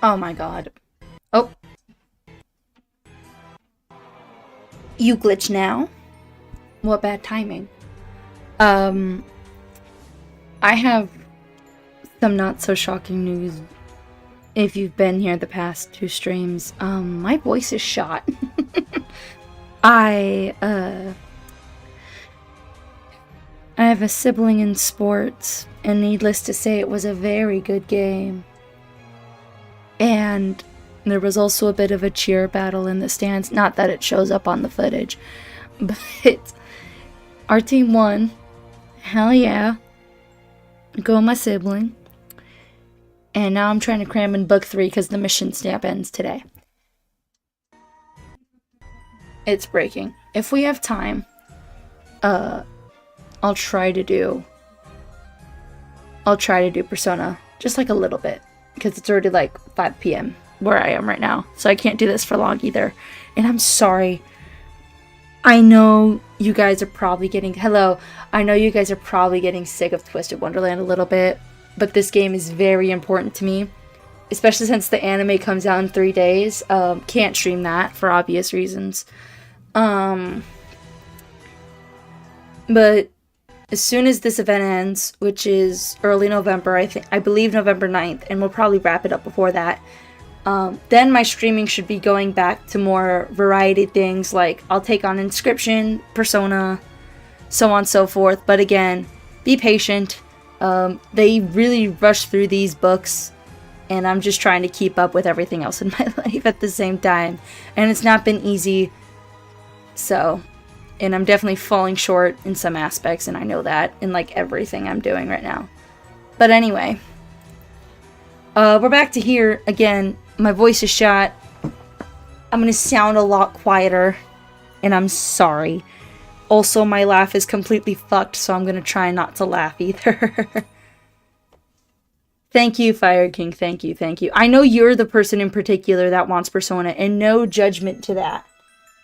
Oh my god. Oh. You glitch now? What bad timing. I have some not so shocking news. If you've been here the past 2 streams, my voice is shot. I have a sibling in sports, and needless to say, it was a very good game. And there was also a bit of a cheer battle in the stands. Not that it shows up on the footage, but our team won. Hell yeah. Go my sibling. And now I'm trying to cram in book 3 because the mission stamp ends today. It's breaking. If we have time, I'll try to do Persona, just like a little bit, because it's already like 5 p.m. where I am right now, so I can't do this for long either. And I'm sorry. I know you guys are probably getting sick of Twisted Wonderland a little bit, but this game is very important to me, especially since the anime comes out in 3 days. Can't stream that for obvious reasons. But as soon as this event ends, which is early November, I believe November 9th, and we'll probably wrap it up before that, then my streaming should be going back to more variety things, like I'll take on Inscription, Persona, so on and so forth. But again, be patient. They really rush through these books, and I'm just trying to keep up with everything else in my life at the same time, and it's not been easy. So, and I'm definitely falling short in some aspects, and I know that in like everything I'm doing right now. But anyway, we're back to here again. My voice is shot. I'm gonna sound a lot quieter, and I'm sorry. Also, my laugh is completely fucked, so I'm gonna try not to laugh either. Thank you, Fire King. Thank you, thank you. I know you're the person in particular that wants Persona, and no judgment to that.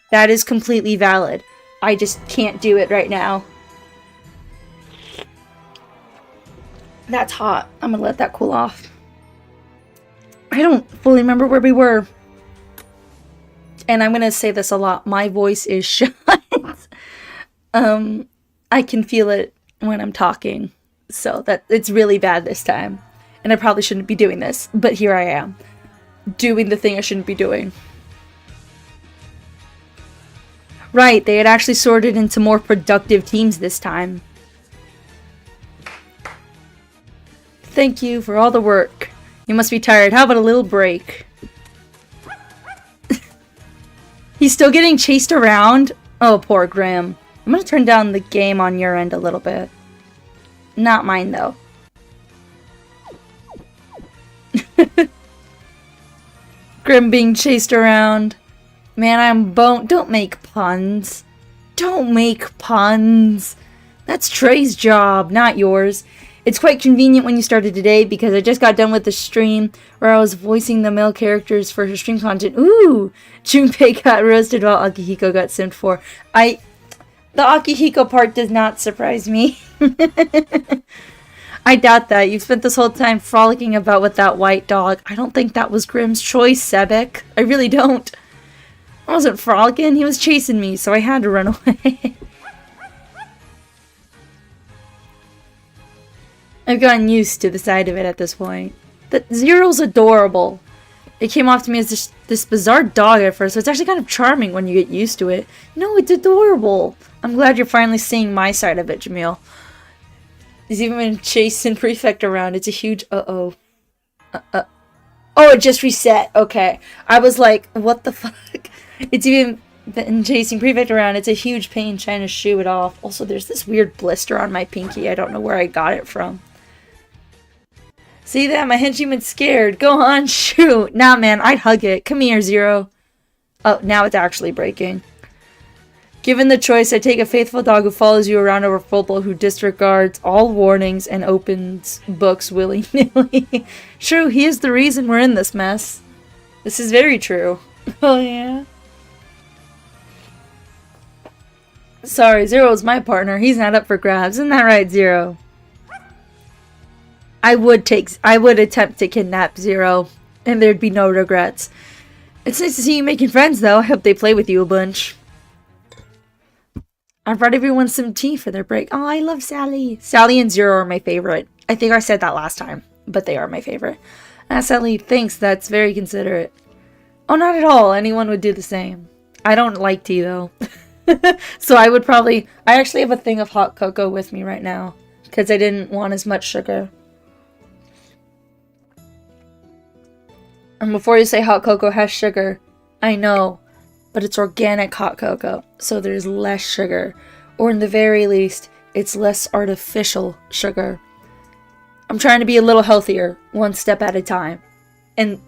That is completely valid. I just can't do it right now. That's hot. I'm gonna let that cool off. I don't fully remember where we were. And I'm gonna say this a lot. My voice is shot. I can feel it when I'm talking. So that it's really bad this time. And I probably shouldn't be doing this. But here I am. Doing the thing I shouldn't be doing. Right, they had actually sorted into more productive teams this time. Thank you for all the work. You must be tired. How about a little break? He's still getting chased around? Oh, poor Grim. I'm gonna turn down the game on your end a little bit. Not mine, though. Grim being chased around. Man, I'm boned. Don't make puns. Don't make puns. That's Trey's job, not yours. It's quite convenient when you started today because I just got done with the stream where I was voicing the male characters for her stream content. Ooh! Junpei got roasted while Akihiko got simmed for. The Akihiko part does not surprise me. I doubt that. You've spent this whole time frolicking about with that white dog. I don't think that was Grim's choice, Sebek. I really don't. I wasn't frolicking, he was chasing me, so I had to run away. I've gotten used to the side of it at this point. That Zero's adorable. It came off to me as this bizarre dog at first, so it's actually kind of charming when you get used to it. No, it's adorable. I'm glad you're finally seeing my side of it, Jamil. He's even been chasing Prefect around. It's a huge oh, it just reset. Okay. I was like, what the fuck? It's even been chasing Prefect around. It's a huge pain trying to shoo it off. Also, there's this weird blister on my pinky. I don't know where I got it from. See that? My henchman's scared. Go on, shoot. Nah, man, I'd hug it. Come here, Zero. Oh, now it's actually breaking. Given the choice, I take a faithful dog who follows you around over football, who disregards all warnings and opens books willy-nilly. True, he is the reason we're in this mess. This is very true. Oh, yeah. Sorry, Zero's my partner. He's not up for grabs. Isn't that right, Zero? I would attempt to kidnap Zero and there'd be no regrets. It's nice to see you making friends, though. I hope they play with you a bunch. I brought everyone some tea for their break. Oh, I love Sally. Sally and Zero are my favorite. I think I said that last time, but they are my favorite. Sally, thanks. That's very considerate. Oh, not at all. Anyone would do the same. I don't like tea, though. So I would probably... I actually have a thing of hot cocoa with me right now, because I didn't want as much sugar. And before you say hot cocoa has sugar, I know, but it's organic hot cocoa, so there's less sugar. Or in the very least, it's less artificial sugar. I'm trying to be a little healthier, one step at a time. And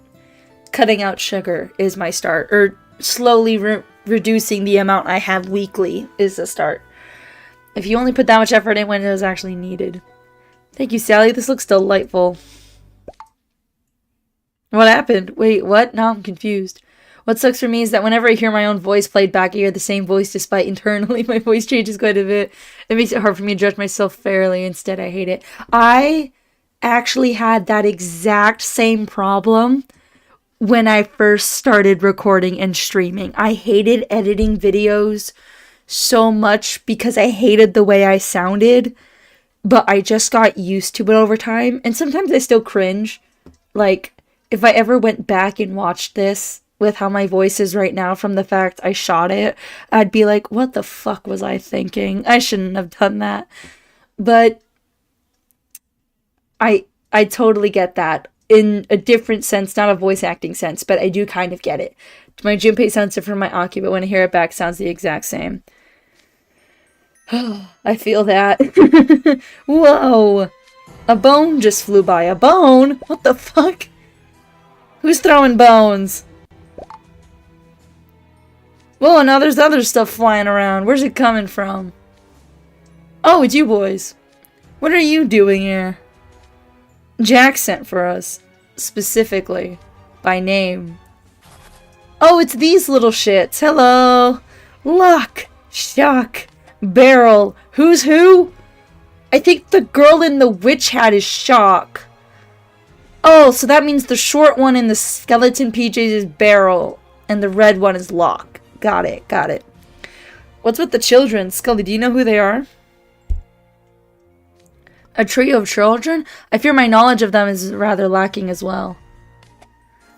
cutting out sugar is my start. Or slowly reducing the amount I have weekly is the start. If you only put that much effort in when it was actually needed. Thank you, Sally. This looks delightful. What happened? Wait, what? Now I'm confused. What sucks for me is that whenever I hear my own voice played back, I hear the same voice despite internally my voice changes quite a bit. It makes it hard for me to judge myself fairly. Instead, I hate it. I actually had that exact same problem when I first started recording and streaming. I hated editing videos so much because I hated the way I sounded, but I just got used to it over time. And sometimes I still cringe. Like, if I ever went back and watched this with how my voice is right now from the fact I shot it, I'd be like, what the fuck was I thinking? I shouldn't have done that. But I totally get that in a different sense, not a voice acting sense, but I do kind of get it. My Junpei sounds different from my Aki, but when I hear it back, it sounds the exact same. I feel that. Whoa! A bone just flew by. A bone? What the fuck? Who's throwing bones? Whoa, now there's other stuff flying around. Where's it coming from? Oh, it's you boys. What are you doing here? Jack sent for us. Specifically. By name. Oh, it's these little shits. Hello. Luck. Shock. Barrel. Who's who? I think the girl in the witch hat is Shock. Oh, so that means the short one in the skeleton PJs is Barrel, and the red one is Lock. Got it, got it. What's with the children? Scully, do you know who they are? A trio of children? I fear my knowledge of them is rather lacking as well.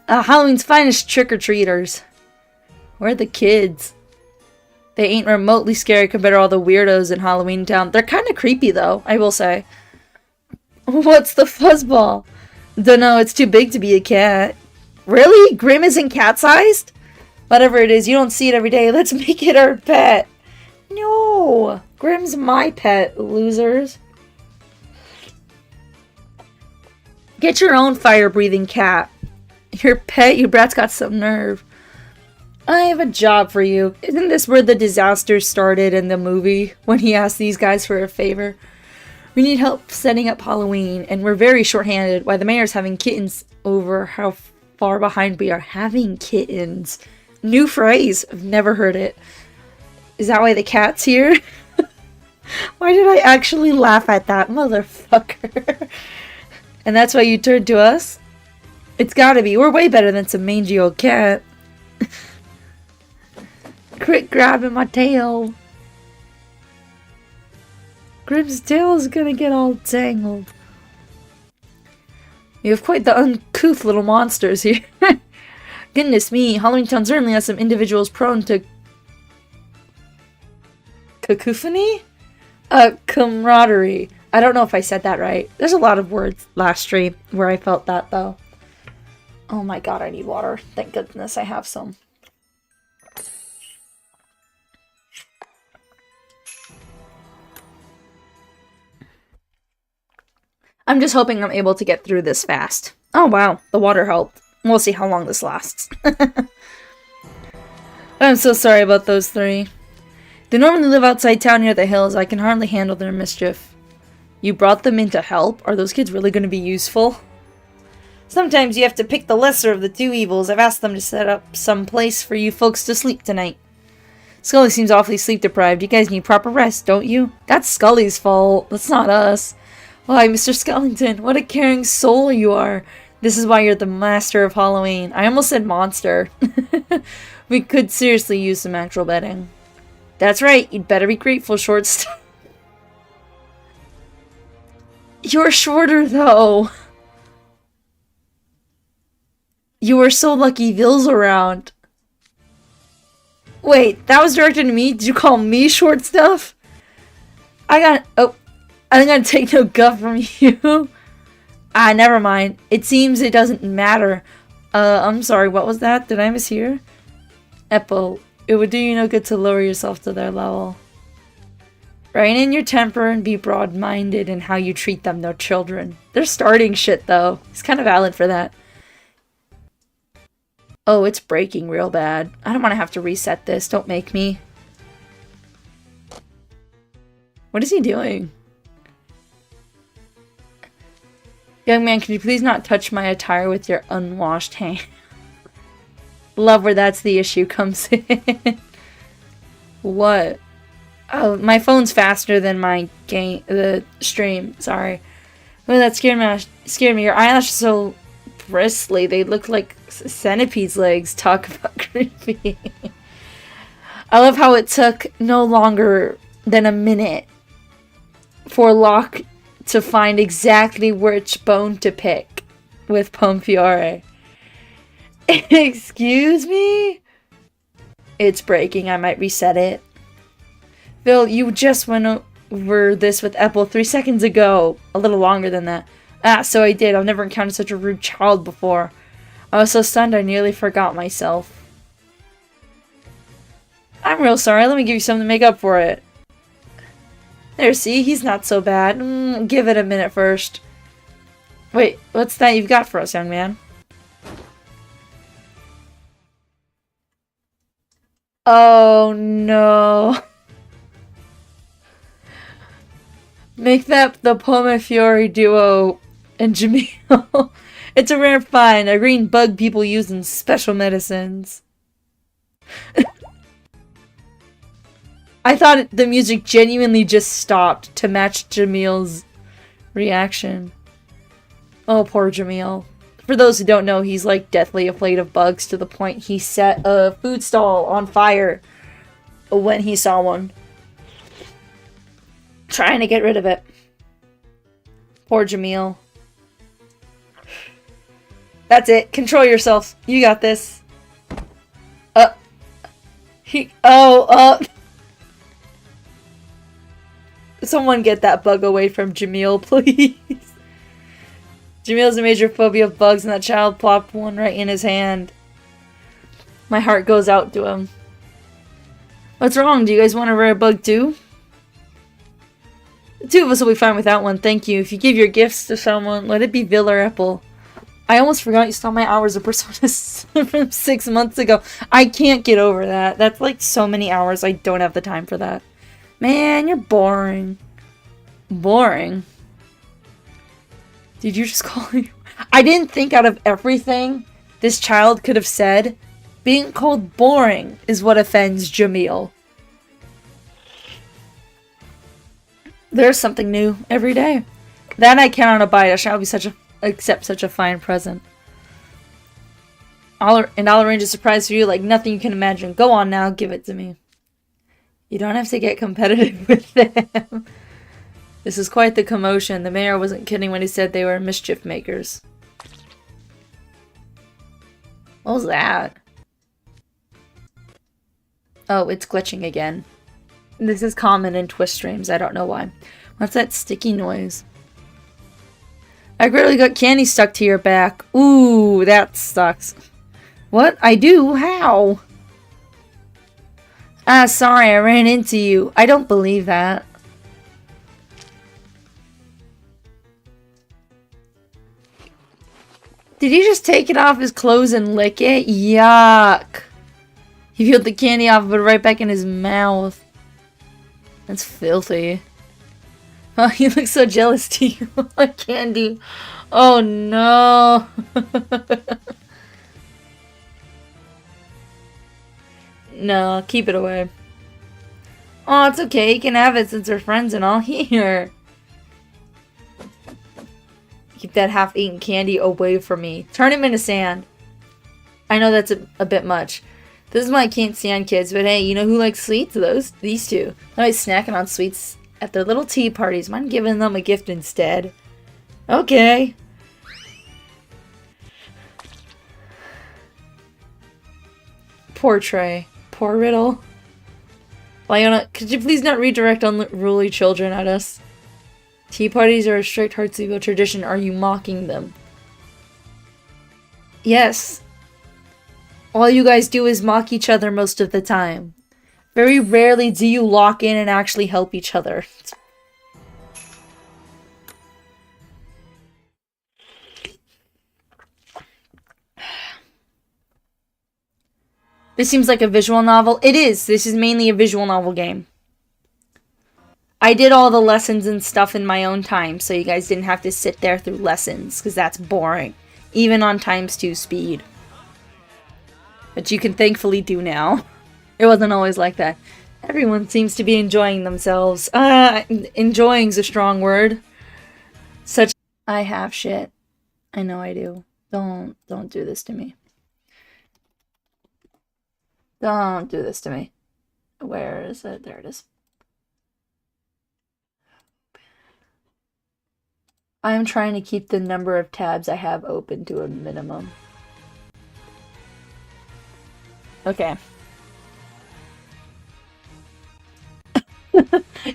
Halloween's finest trick-or-treaters. Where are the kids? They ain't remotely scary compared to all the weirdos in Halloween Town. They're kind of creepy, though, I will say. What's the fuzzball? Dunno, it's too big to be a cat. Really? Grim isn't cat-sized? Whatever it is, you don't see it every day. Let's make it our pet. No! Grim's my pet, losers. Get your own fire-breathing cat. Your pet, you brat's got some nerve. I have a job for you. Isn't this where the disaster started in the movie? When he asked these guys for a favor? We need help setting up Halloween, and we're very short-handed. Why the mayor's having kittens over how far behind we are. Having kittens. New phrase. I've never heard it. Is that why the cat's here? Why did I actually laugh at that, motherfucker? And that's why you turned to us? It's gotta be. We're way better than some mangy old cat. Quit grabbing my tail. Grim's tail is gonna get all tangled. You have quite the uncouth little monsters here. Goodness me, Halloween Town certainly has some individuals prone to cacophony? Camaraderie. I don't know if I said that right. There's a lot of words last stream where I felt that, though. Oh my god, I need water. Thank goodness I have some. I'm just hoping I'm able to get through this fast. Oh wow, the water helped. We'll see how long this lasts. I'm so sorry about those three. They normally live outside town near the hills. I can hardly handle their mischief. You brought them in to help? Are those kids really going to be useful? Sometimes you have to pick the lesser of the two evils. I've asked them to set up some place for you folks to sleep tonight. Scully seems awfully sleep-deprived. You guys need proper rest, don't you? That's Scully's fault. That's not us. Why, Mr. Skellington, what a caring soul you are. This is why you're the master of Halloween. I almost said monster. We could seriously use some actual bedding. That's right, you'd better be grateful, short stuff. You're shorter, though. You were so lucky Vill's around. Wait, that was directed at me? Did you call me short stuff? Oh, I'm gonna take no guff from you. Ah, never mind. It seems it doesn't matter. I'm sorry, what was that? Did I mishear? Epple, it would do you no good to lower yourself to their level. Rein in your temper and be broad-minded in how you treat them, they're children. They're starting shit, though. It's kind of valid for that. Oh, it's breaking real bad. I don't want to have to reset this. Don't make me. What is he doing? Young man, can you please not touch my attire with your unwashed hand? Love where that's the issue comes in. What? Oh, my phone's faster than my the stream. Sorry. Oh, that scared me. Your eyelashes are so bristly. They look like centipede's legs. Talk about creepy. I love how it took no longer than a minute for Locke to find exactly which bone to pick with Pomfiore. Excuse me? It's breaking. I might reset it. Phil, you just went over this with Epple 3 seconds ago. A little longer than that. Ah, so I did. I've never encountered such a rude child before. I was so stunned I nearly forgot myself. I'm real sorry. Let me give you something to make up for it. There, see? He's not so bad. Give it a minute first. Wait, what's that you've got for us, young man? Oh, no. Make that the Pomfiore duo and Jamil. It's a rare find. A green bug people use in special medicines. I thought the music genuinely just stopped to match Jamil's reaction. Oh, poor Jamil. For those who don't know, he's like deathly afraid of bugs to the point he set a food stall on fire when he saw one. Trying to get rid of it. Poor Jamil. That's it. Control yourself. You got this. Someone get that bug away from Jamil, please. Jamil's a major phobia of bugs, and that child plopped one right in his hand. My heart goes out to him. What's wrong? Do you guys want a rare bug too? The two of us will be fine without one, thank you. If you give your gifts to someone, let it be Vil or Epple. I almost forgot you stole my hours of Persona from 6 months ago. I can't get over that. That's like so many hours. I don't have the time for that. Man, you're boring. Boring? Did you just call me? I didn't think out of everything this child could have said, being called boring is what offends Jamil. There's something new every day. That I cannot abide. I shall be accept such a fine present. I'll arrange a surprise for you like nothing you can imagine. Go on now, give it to me. You don't have to get competitive with them. This is quite the commotion. The mayor wasn't kidding when he said they were mischief makers. What was that? Oh, it's glitching again. This is common in Twist streams. I don't know why. What's that sticky noise? I really got candy stuck to your back. Ooh, that sucks. What? I do? How? Ah, sorry, I ran into you. I don't believe that. Did he just take it off his clothes and lick it? Yuck. He peeled the candy off and put it right back in his mouth. That's filthy. Oh, he looks so jealous to you. Candy. Oh no. No, keep it away. Oh, it's okay. You can have it since we're friends and all. Here. Keep that half-eaten candy away from me. Turn him into sand. I know that's a bit much. This is why I can't stand kids, but hey, you know who likes sweets? These two. They're always snacking on sweets at their little tea parties. Mind giving them a gift instead? Okay. Poor Trey. Poor Riddle. Leona, could you please not redirect unruly children at us? Tea parties are a strict Heartseal tradition. Are you mocking them? Yes. All you guys do is mock each other most of the time. Very rarely do you lock in and actually help each other. This seems like a visual novel. It is. This is mainly a visual novel game. I did all the lessons and stuff in my own time, so you guys didn't have to sit there through lessons, because that's boring. Even on ×2 speed. But you can thankfully do now. It wasn't always like that. Everyone seems to be enjoying themselves. Enjoying's a strong word. I have shit. I know I do. Don't do this to me. Don't do this to me. Where is it? There it is. I'm trying to keep the number of tabs I have open to a minimum. Okay.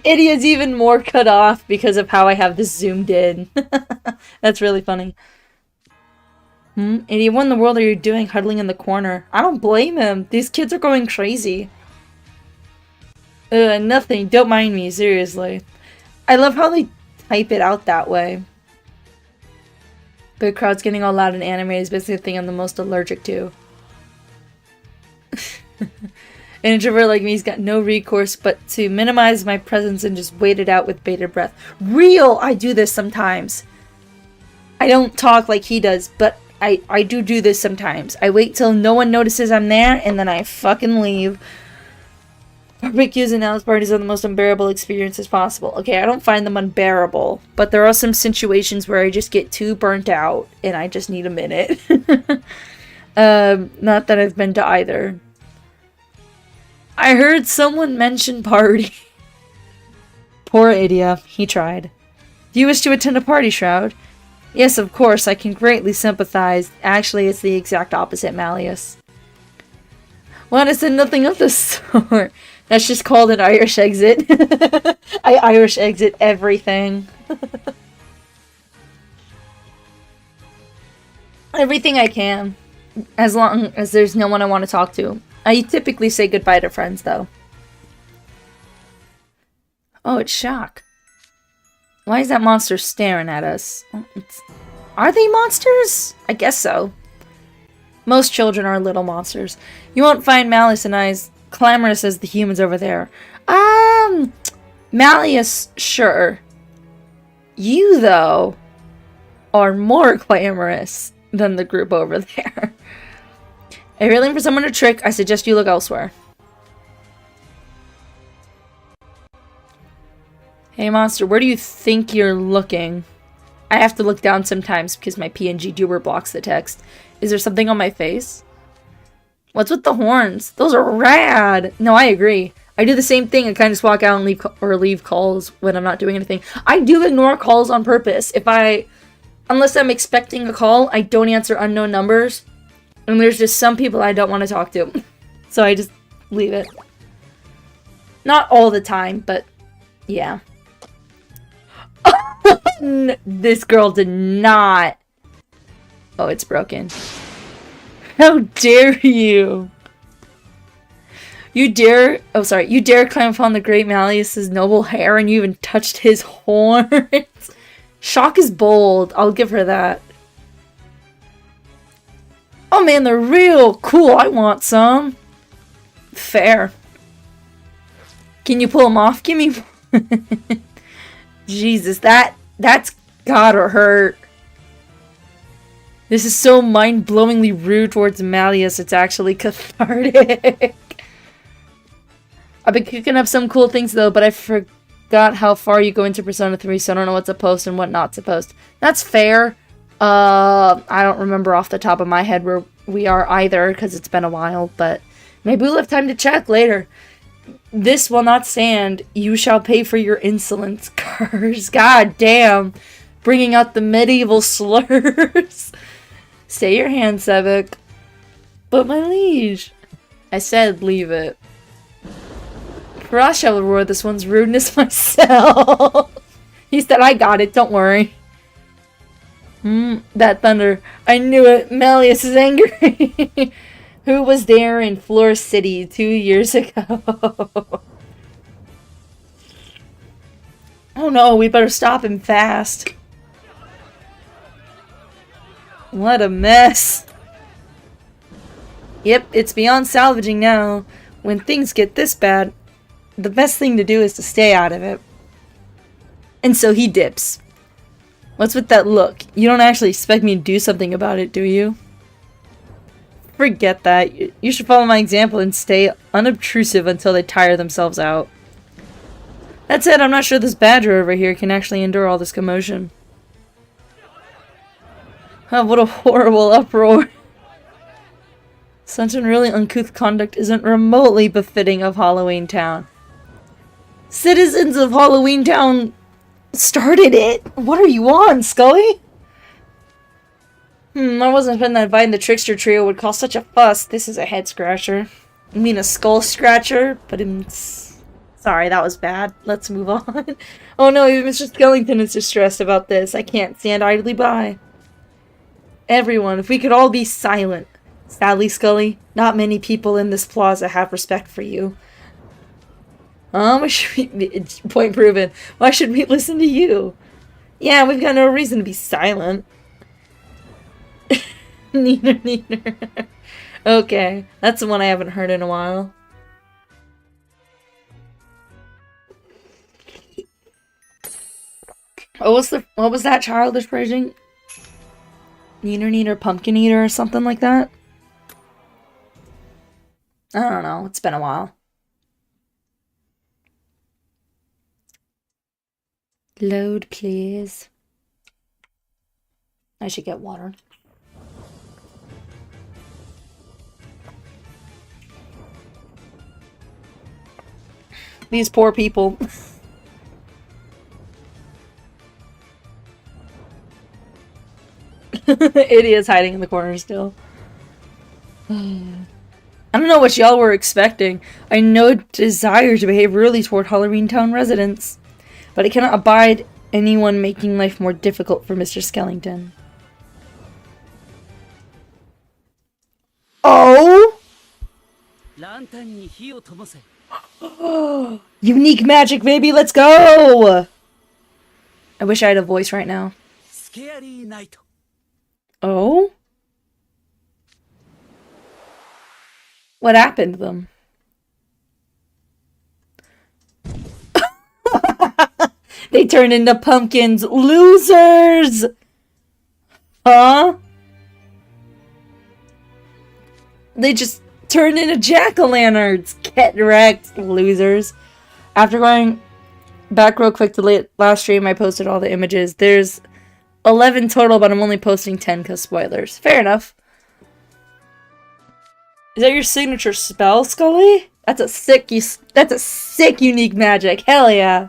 Idiot's even more cut off because of how I have this zoomed in. That's really funny. Idiot, what in the world are you doing huddling in the corner? I don't blame him. These kids are going crazy. Nothing. Don't mind me, seriously. I love how they type it out that way. The crowd's getting all loud and animated is basically the thing I'm the most allergic to. An introvert like me's got no recourse but to minimize my presence and just wait it out with bated breath. Real! I do this sometimes. I don't talk like he does, but I do this sometimes. I wait till no one notices I'm there, and then I fucking leave. Barbecues and house parties are the most unbearable experiences possible. Okay, I don't find them unbearable, but there are some situations where I just get too burnt out, and I just need a minute. Not that I've been to either. I heard someone mention party. Poor idiot. He tried. Do you wish to attend a party, Shroud? Yes, of course. I can greatly sympathize. Actually, it's the exact opposite, Malleus. Well, I said nothing of the sort. That's just called an Irish exit. I Irish exit everything. Everything I can. As long as there's no one I want to talk to. I typically say goodbye to friends, though. Oh, it's Shock. Why is that monster staring at us? Are they monsters? I guess so. Most children are little monsters. You won't find Malleus and I as clamorous as the humans over there. Malleus, sure. You, though, are more clamorous than the group over there. If you're looking for someone to trick, I suggest you look elsewhere. Hey, monster, where do you think you're looking? I have to look down sometimes because my PNG doer blocks the text. Is there something on my face? What's with the horns? Those are rad! No, I agree. I do the same thing. I kind of just walk out and leave calls when I'm not doing anything. I do ignore calls on purpose. Unless I'm expecting a call, I don't answer unknown numbers. And there's just some people I don't want to talk to. So I just leave it. Not all the time, but yeah. This girl did not. Oh, it's broken. How dare you? You dare climb upon the great Malleus's noble hair and you even touched his horns. Shock is bold. I'll give her that. Oh man, they're real cool. I want some. Fair. Can you pull them off? Give me. Jesus, that's gotta hurt. This is so mind-blowingly rude towards Malleus, it's actually cathartic. I've been cooking up some cool things though, but I forgot how far you go into Persona 3, so I don't know what's a post and what not to post. That's fair. I don't remember off the top of my head where we are either, because it's been a while, but maybe we'll have time to check later. This will not stand. You shall pay for your insolence, cars. God damn. Bringing out the medieval slurs. Stay your hand, Sevik. But my liege. I said leave it. For I shall reward this one's rudeness myself. He said I got it, don't worry. That thunder. I knew it. Malleus is angry. Who was there in Floor City 2 years ago? Oh no, we better stop him fast. What a mess. Yep, it's beyond salvaging now. When things get this bad, the best thing to do is to stay out of it. And so he dips. What's with that look? You don't actually expect me to do something about it, do you? Forget that. You should follow my example and stay unobtrusive until they tire themselves out. That said, I'm not sure this badger over here can actually endure all this commotion. Oh, what a horrible uproar. Such unreally uncouth conduct isn't remotely befitting of Halloween Town. Citizens of Halloween Town started it. What are you on, Scully? I wasn't expecting that inviting the Trickster Trio would cause such a fuss. This is a head scratcher. I mean a skull scratcher, but sorry, that was bad. Let's move on. Oh no, even Mr. Skellington is distressed about this. I can't stand idly by. Everyone, if we could all be silent. Sadly, Scully, not many people in this plaza have respect for you. Point proven. Why should we listen to you? Yeah, we've got no reason to be silent. Neither. Okay, that's the one I haven't heard in a while. What was that childish phrasing? Neener, pumpkin eater, or something like that? I don't know, it's been a while. Load, please. I should get water. These poor people. It is hiding in the corner still. I don't know what y'all were expecting. I no desire to behave rudely toward Halloween Town residents, but I cannot abide anyone making life more difficult for Mr. Skellington. Oh! Unique magic, baby, let's go! I wish I had a voice right now. Oh? What happened to them? They turned into pumpkins. Losers! Huh? They just turned into jack-o'-lanterns. Get wrecked, losers. After going back real quick to last stream, I posted all the images. There's 11 total, but I'm only posting 10 because spoilers. Fair enough. Is that your signature spell, Scully? That's a sick unique magic. Hell yeah.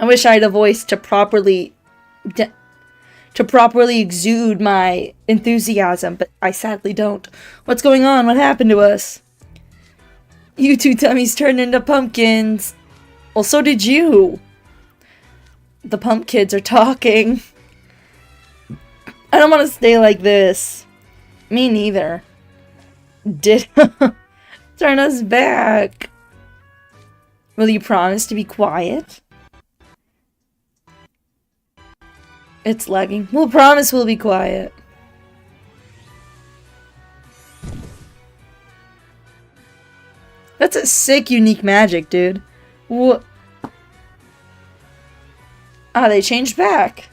I wish I had a voice to properly exude my enthusiasm, but I sadly don't. What's going on? What happened to us? You two tummies turned into pumpkins. Well, so did you. The pump kids are talking. I don't want to stay like this. Me neither. Did turn us back. Will you promise to be quiet? It's lagging. We'll promise we'll be quiet. That's a sick, unique magic, dude. What? Ah, they changed back.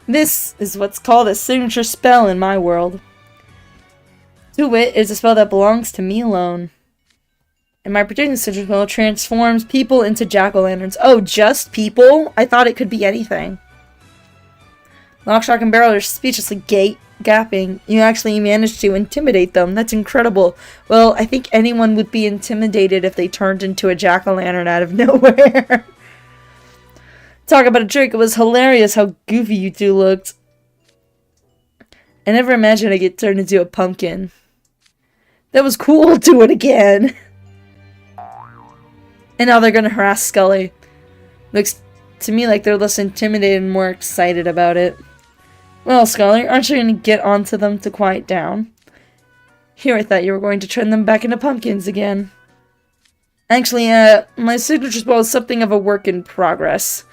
This is what's called a signature spell in my world. To wit, is a spell that belongs to me alone. And my particular citrus spell transforms people into jack-o'-lanterns. Oh, just people? I thought it could be anything. Lock, shock, and barrel are speechlessly gapping. You actually managed to intimidate them. That's incredible. Well, I think anyone would be intimidated if they turned into a jack-o'-lantern out of nowhere. Talk about a trick. It was hilarious how goofy you two looked. I never imagined I'd get turned into a pumpkin. That was cool. Do it again. And now they're gonna harass Scully. Looks to me like they're less intimidated and more excited about it. Well, Scully, aren't you going to get onto them to quiet down? Here, I thought you were going to turn them back into pumpkins again. Actually, my signature spell is something of a work in progress.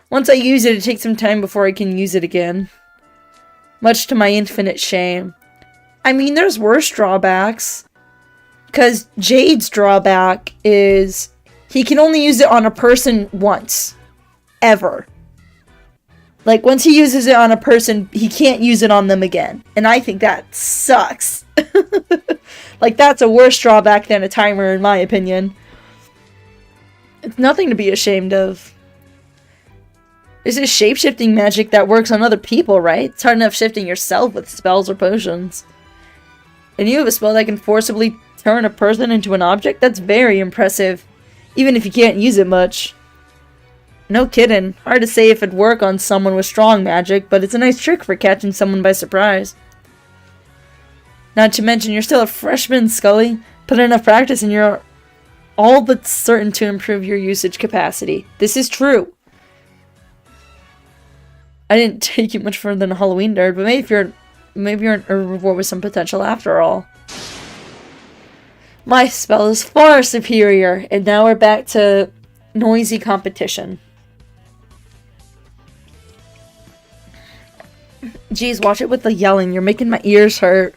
Once I use it, it takes some time before I can use it again. Much to my infinite shame. I mean, there's worse drawbacks. Because Jade's drawback is he can only use it on a person once. Ever. Like, once he uses it on a person, he can't use it on them again. And I think that sucks. Like, that's a worse drawback than a timer, in my opinion. It's nothing to be ashamed of. This is shape-shifting magic that works on other people, right? It's hard enough shifting yourself with spells or potions. And you have a spell that can forcibly turn a person into an object? That's very impressive. Even if you can't use it much. No kidding. Hard to say if it'd work on someone with strong magic, but it's a nice trick for catching someone by surprise. Not to mention, you're still a freshman, Scully. Put enough practice and you're all but certain to improve your usage capacity. This is true. I didn't take you much further than a Halloween nerd, but maybe you're an herbivore with some potential after all. My spell is far superior, and now we're back to noisy competition. Geez, watch it with the yelling. You're making my ears hurt.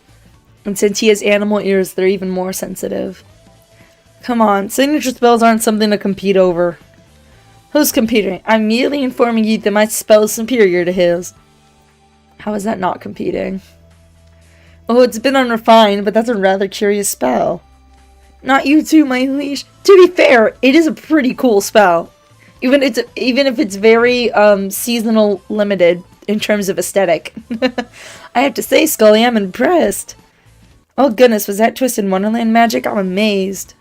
And since he has animal ears, they're even more sensitive. Come on, signature spells aren't something to compete over. Who's competing? I'm merely informing you that my spell is superior to his. How is that not competing? Oh, it's a bit unrefined, but that's a rather curious spell. Not you too, my liege. To be fair, it is a pretty cool spell. Even if it's very seasonal limited in terms of aesthetic. I have to say, Scully, I'm impressed. Oh goodness, was that Twisted Wonderland magic? I'm amazed.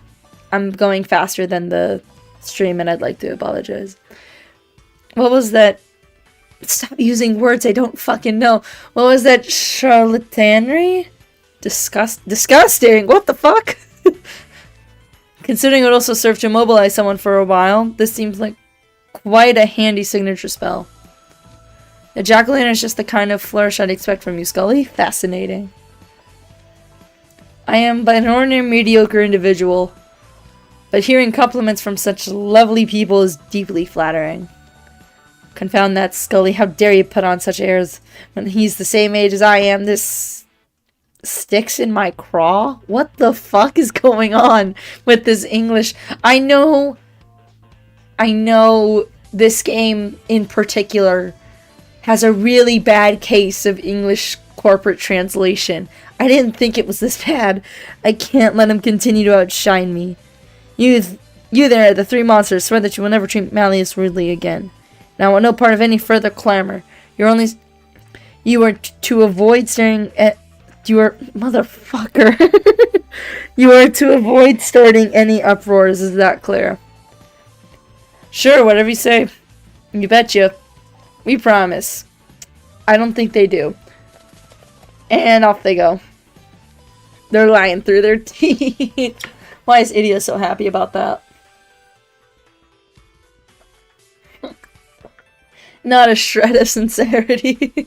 I'm going faster than the stream and I'd like to apologize. What was that? Stop using words I don't fucking know. What was that? Charlatanery? Disgusting. What the fuck? Considering it would also serve to immobilize someone for a while, this seems like quite a handy signature spell. A jack-o'-lantern is just the kind of flourish I'd expect from you, Scully. Fascinating. I am but an ordinary mediocre individual, but hearing compliments from such lovely people is deeply flattering. Confound that, Scully. How dare you put on such airs when he's the same age as I am? This sticks in my craw? What the fuck is going on with this English? I know this game in particular has a really bad case of English corporate translation. I didn't think it was this bad. I can't let him continue to outshine me. You there, the three monsters, swear that you will never treat Malleus rudely again. Now I want no part of any further clamor. You are to avoid staring at... You are... Motherfucker. You are to avoid starting any uproars, is that clear? Sure, whatever you say. You betcha. We promise. I don't think they do. And off they go. They're lying through their teeth. Why is Idia so happy about that? Not a shred of sincerity.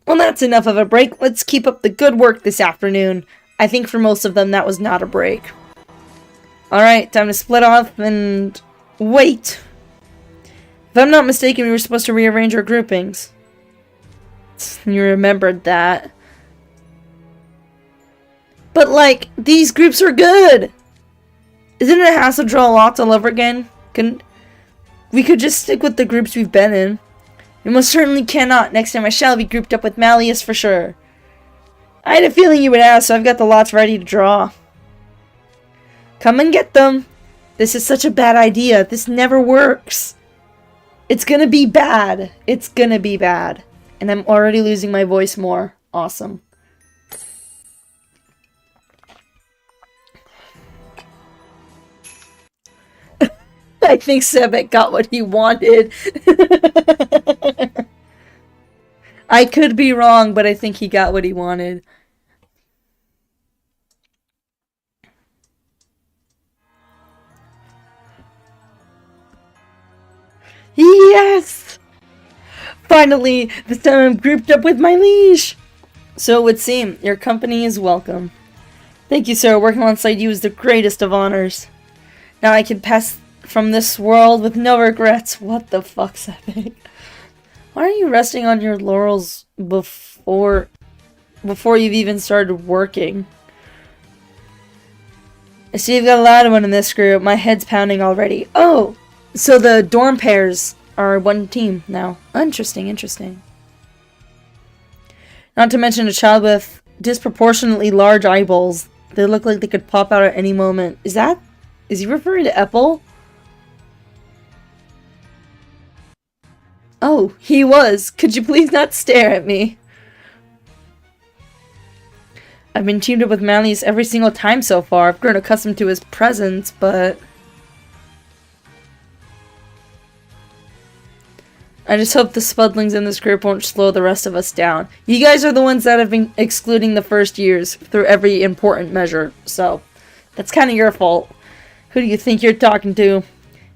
Well, that's enough of a break. Let's keep up the good work this afternoon. I think for most of them that was not a break. Alright, time to split off and wait. If I'm not mistaken, we were supposed to rearrange our groupings. You remembered that. But, like, these groups are good! Isn't it a hassle to draw lots all over again? We could just stick with the groups we've been in. We most certainly cannot. Next time I shall be grouped up with Malleus for sure. I had a feeling you would ask, so I've got the lots ready to draw. Come and get them. This is such a bad idea. This never works. It's gonna be bad. It's gonna be bad. And I'm already losing my voice more. Awesome. I think Sebek got what he wanted. I could be wrong, but I think he got what he wanted. Yes! Finally, this time I'm grouped up with my liege. So it would seem your company is welcome. Thank you, sir. Working alongside you is the greatest of honors. Now I can pass from this world with no regrets. What the fuck, Sebek? Why are you resting on your laurels before you've even started working? I see you've got a lot of one in this group. My head's pounding already. Oh! So the dorm pairs are one team now. Interesting, interesting. Not to mention a child with disproportionately large eyeballs. They look like they could pop out at any moment. Is he referring to Epple? Oh, he was. Could you please not stare at me? I've been teamed up with Malleus every single time so far. I've grown accustomed to his presence, but... I just hope the spudlings in this group won't slow the rest of us down. You guys are the ones that have been excluding the first years through every important measure, so that's kind of your fault. Who do you think you're talking to?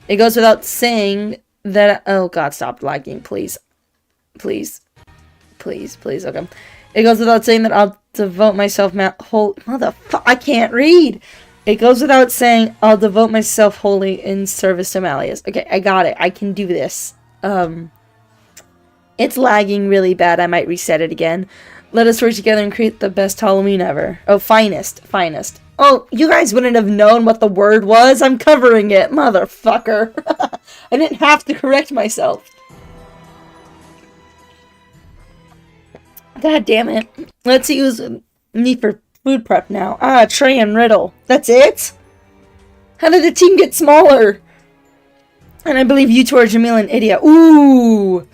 It goes without saying that... Oh god, stop lagging, please. Please. Please, please, okay. It goes without saying that I'll devote myself... Motherfucker, I can't read! It goes without saying I'll devote myself wholly in service to Malleus. Okay, I got it. I can do this. It's lagging really bad. I might reset it again. Let us work together and create the best Halloween ever. Oh, finest. Finest. Oh, you guys wouldn't have known what the word was. I'm covering it. Motherfucker. I didn't have to correct myself. God damn it. Let's see who's need for food prep now. Ah, Trey and Riddle. That's it? How did the team get smaller? And I believe you two are Jamil and Idia. Ooh!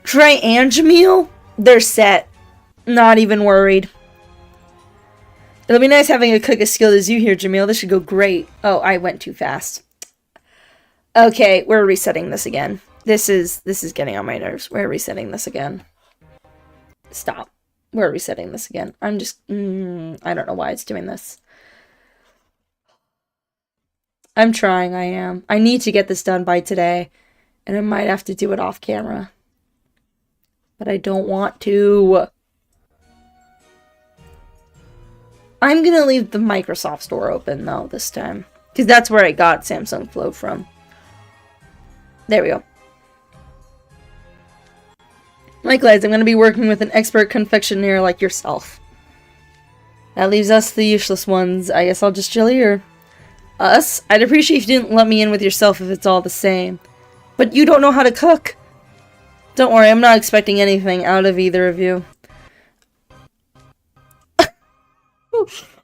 Trey and Jamil? They're set. Not even worried. It'll be nice having a cook as skilled as you here, Jamil. This should go great. Oh, I went too fast. Okay, we're resetting this again. This is getting on my nerves. We're resetting this again. Stop. We're resetting this again. I'm just... I don't know why it's doing this. I'm trying, I am. I need to get this done by today. And I might have to do it off camera. But I don't want to. I'm gonna leave the Microsoft store open, though, this time. Because that's where I got Samsung Flow from. There we go. Likewise, I'm gonna be working with an expert confectioner like yourself. That leaves us, the useless ones. I guess I'll just chill here. Us? I'd appreciate if you didn't let me in with yourself if it's all the same. But you don't know how to cook. Don't worry, I'm not expecting anything out of either of you.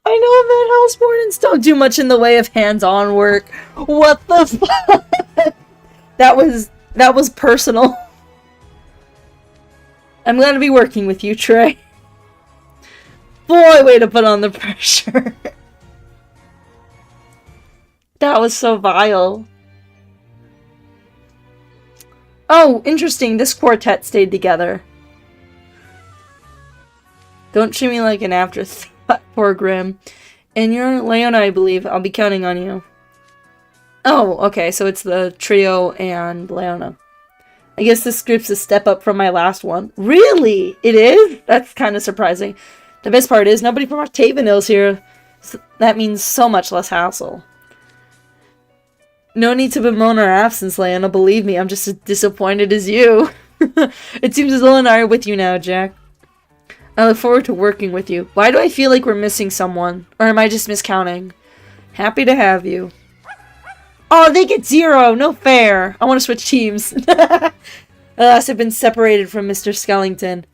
I know I'm at Houseborn don't do much in the way of hands-on work. What the fuck? That was personal. I'm glad to be working with you, Trey. Boy, way to put on the pressure. That was so vile. Oh, interesting. This quartet stayed together. Don't treat me like an afterthought, poor Grim. And you're Leona, I believe. I'll be counting on you. Oh, okay. So it's the trio and Leona. I guess this group's a step up from my last one. Really? It is? That's kind of surprising. The best part is nobody from Octavian's here. So that means so much less hassle. No need to bemoan our absence, Leona. Believe me, I'm just as disappointed as you. It seems as though and I are with you now, Jack. I look forward to working with you. Why do I feel like we're missing someone? Or am I just miscounting? Happy to have you. Oh, they get 0! No fair! I want to switch teams. Alas, I've been separated from Mr. Skellington.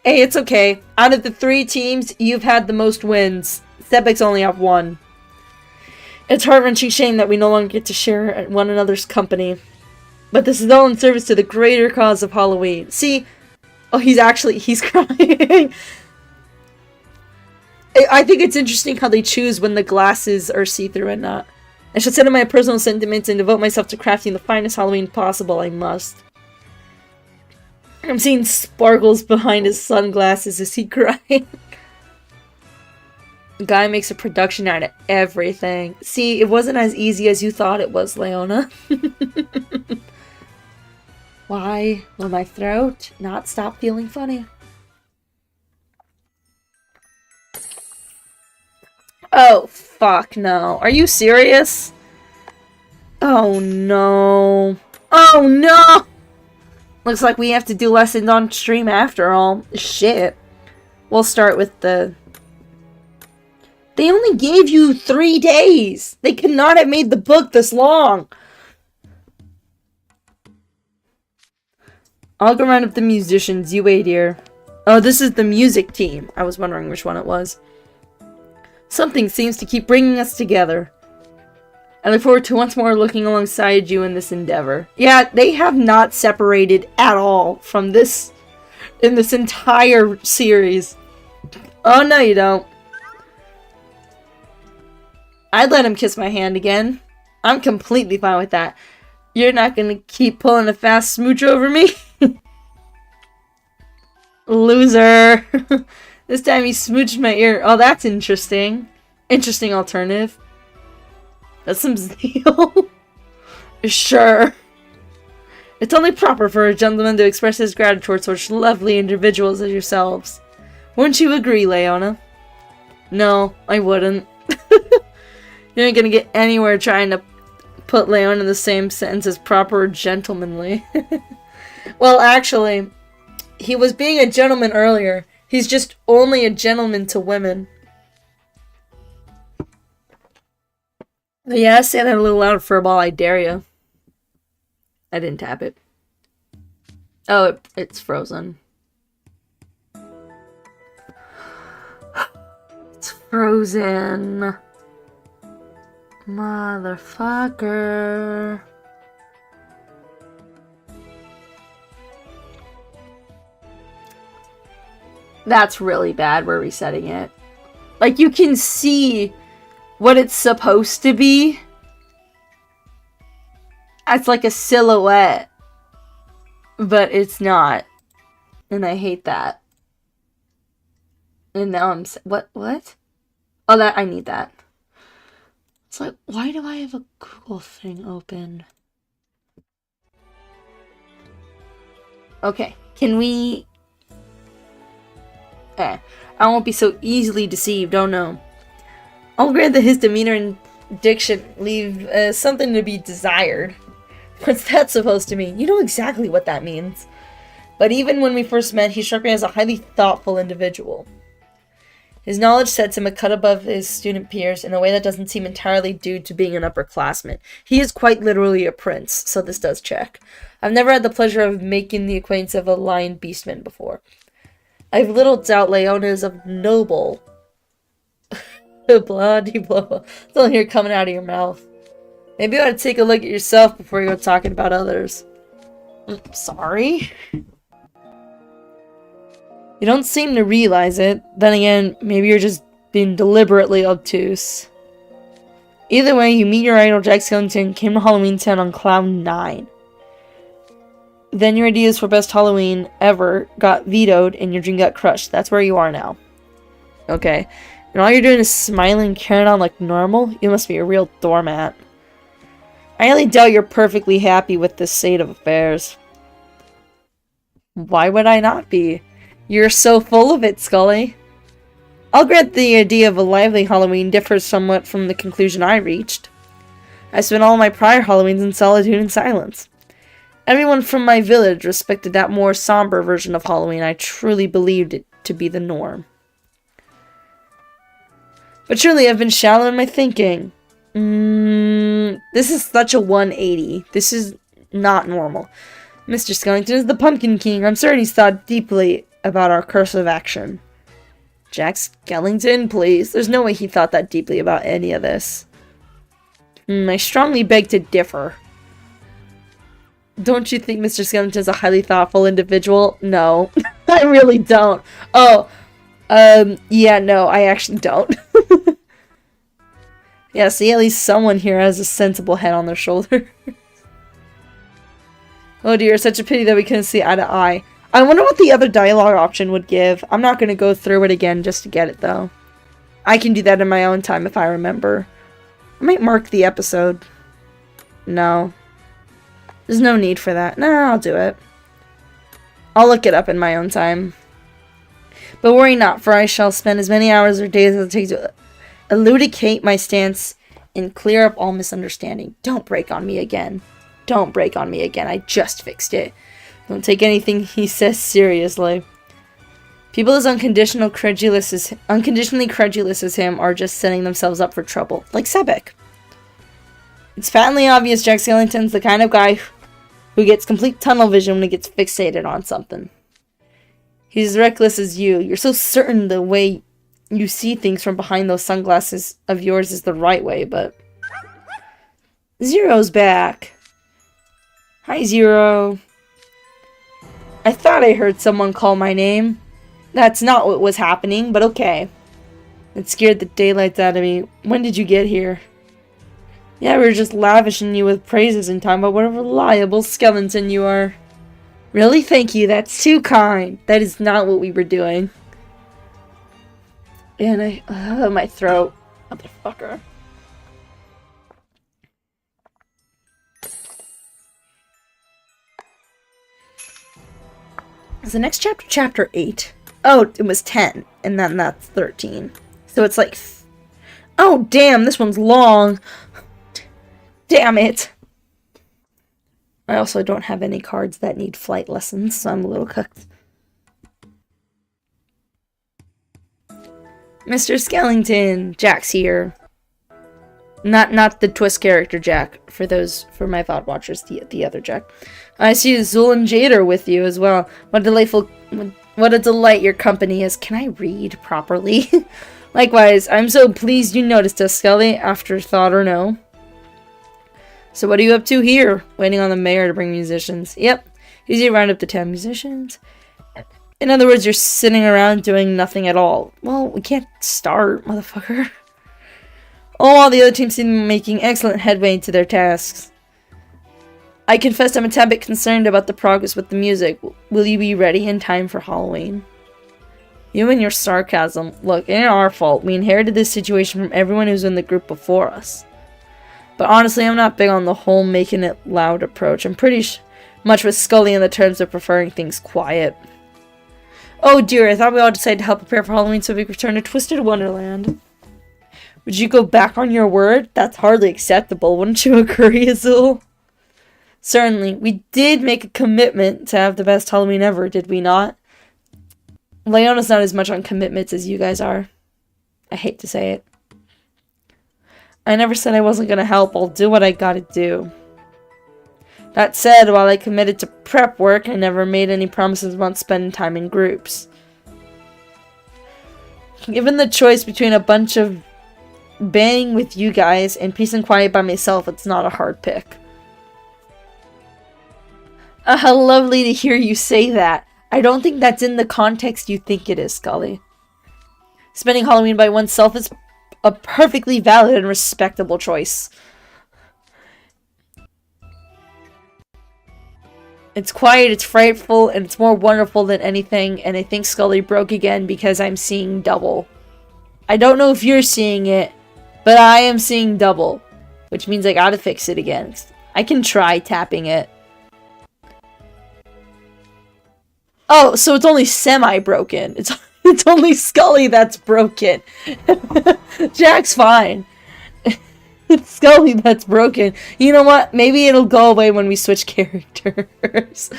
Hey, it's okay. Out of the 3 teams, you've had the most wins. Sebek's only have 1. It's heart-wrenching shame that we no longer get to share one another's company. But this is all in service to the greater cause of Halloween. See? Oh, he's crying. I think it's interesting how they choose when the glasses are see-through and not. I should send in my personal sentiments and devote myself to crafting the finest Halloween possible. I must. I'm seeing sparkles behind his sunglasses. Is he crying? The guy makes a production out of everything. See, it wasn't as easy as you thought it was, Leona. Why will my throat not stop feeling funny? Oh, fuck no. Are you serious? Oh no. Oh no! Looks like we have to do lessons on stream after all. Shit. We'll start with the... They only gave you 3 days! They could not have made the book this long! I'll go round up the musicians. You wait here. Oh, this is the music team. I was wondering which one it was. Something seems to keep bringing us together. I look forward to once more looking alongside you in this endeavor. Yeah, they have not separated at all from this in this entire series. Oh, no you don't. I'd let him kiss my hand again. I'm completely fine with that. You're not gonna keep pulling a fast smooch over me? Loser. This time he smooched my ear. Oh, that's interesting. Interesting alternative. That's some zeal. Sure. It's only proper for a gentleman to express his gratitude towards such lovely individuals as yourselves. Wouldn't you agree, Leona? No, I wouldn't. You ain't gonna get anywhere trying to put Leona in the same sentence as proper or gentlemanly. Well, actually, he was being a gentleman earlier. He's just only a gentleman to women. Yeah, say that a little louder, furball. I dare you. I didn't tap it. Oh, it's frozen. It's frozen. Motherfucker. That's really bad. We're resetting it. Like, you can see what it's supposed to be. It's like a silhouette. But it's not. And I hate that. And now I'm... What? Oh, that... I need that. It's like, why do I have a Google thing open? Okay. Can we... I won't be so easily deceived, oh no. I'll grant that his demeanor and diction leave something to be desired. What's that supposed to mean? You know exactly what that means. But even when we first met, he struck me as a highly thoughtful individual. His knowledge sets him a cut above his student peers in a way that doesn't seem entirely due to being an upperclassman. He is quite literally a prince, so this does check. I've never had the pleasure of making the acquaintance of a lion beastman before. I have little doubt Leona is of noble. Bloody blah. Don't hear coming out of your mouth. Maybe you ought to take a look at yourself before you go talking about others. Sorry? You don't seem to realize it. Then again, maybe you're just being deliberately obtuse. Either way, you meet your idol Jack Skellington, came to Halloween Town on cloud 9. Then your ideas for best Halloween ever got vetoed and your dream got crushed. That's where you are now. Okay. And all you're doing is smiling and carrying on like normal? You must be a real doormat. I highly doubt you're perfectly happy with this state of affairs. Why would I not be? You're so full of it, Scully. I'll grant the idea of a lively Halloween differs somewhat from the conclusion I reached. I spent all my prior Halloweens in solitude and silence. Everyone from my village respected that more somber version of Halloween. I truly believed it to be the norm. But surely I've been shallow in my thinking. This is such a 180. This is not normal. Mr. Skellington is the Pumpkin King. I'm certain he's thought deeply about our course of action. Jack Skellington, please. There's no way he thought that deeply about any of this. I strongly beg to differ. Don't you think Mr. Skellington's a highly thoughtful individual? No, I really don't. Oh, yeah, no, I actually don't. Yeah, see, at least someone here has a sensible head on their shoulder. Oh dear, such a pity that we couldn't see eye to eye. I wonder what the other dialogue option would give. I'm not going to go through it again just to get it, though. I can do that in my own time if I remember. I might mark the episode. No. There's no need for that. Nah, I'll do it. I'll look it up in my own time. But worry not, for I shall spend as many hours or days as it takes to elucidate my stance and clear up all misunderstanding. Don't break on me again. Don't break on me again. I just fixed it. Don't take anything he says seriously. People as unconditionally credulous as him are just setting themselves up for trouble, like Sebek. It's patently obvious Jack Skellington's the kind of guy who gets complete tunnel vision when he gets fixated on something. He's as reckless as you. You're so certain the way you see things from behind those sunglasses of yours is the right way, but... Zero's back. Hi, Zero. I thought I heard someone call my name. That's not what was happening, but okay. It scared the daylights out of me. When did you get here? Yeah, we were just lavishing you with praises in time about what a reliable skeleton you are. Really? Thank you. That's too kind. That is not what we were doing. And my throat. Motherfucker. Is the next chapter chapter 8? Oh, it was 10, and then that's 13. So it's like... Oh, damn, this one's long. Damn it. I also don't have any cards that need flight lessons, so I'm a little cooked. Mr. Skellington! Jack's here. Not the twist character Jack, for my VOD watchers, the other Jack. I see Zul and Jade are with you as well. What a delight your company is. Can I read properly? Likewise, I'm so pleased you noticed us, Skelly, afterthought or no. So what are you up to here? Waiting on the mayor to bring musicians. Yep, usually round up to 10 musicians. In other words, you're sitting around doing nothing at all. Well, we can't start, motherfucker. All while the other teams seem to be making excellent headway into their tasks. I confess I'm a tad bit concerned about the progress with the music. Will you be ready in time for Halloween? You and your sarcasm. Look, it ain't our fault. We inherited this situation from everyone who's in the group before us. But honestly, I'm not big on the whole making it loud approach. I'm pretty much with Scully in the terms of preferring things quiet. Oh dear, I thought we all decided to help prepare for Halloween so we could return to Twisted Wonderland. Would you go back on your word? That's hardly acceptable, wouldn't you agree, Azul? Certainly. We did make a commitment to have the best Halloween ever, did we not? Leona's not as much on commitments as you guys are. I hate to say it. I never said I wasn't going to help. I'll do what I gotta do. That said, while I committed to prep work, I never made any promises about spending time in groups. Given the choice between a bunch of bang with you guys and peace and quiet by myself, it's not a hard pick. How lovely to hear you say that. I don't think that's in the context you think it is, Scully. Spending Halloween by oneself is a perfectly valid and respectable choice. It's quiet, it's frightful, and it's more wonderful than anything, and I think Scully broke again because I'm seeing double. I don't know if you're seeing it, but I am seeing double, which means I gotta fix it again. I can try tapping it. Oh, so it's only semi-broken. It's only Scully that's broken. Jack's fine. It's Scully that's broken. You know what? Maybe it'll go away when we switch characters.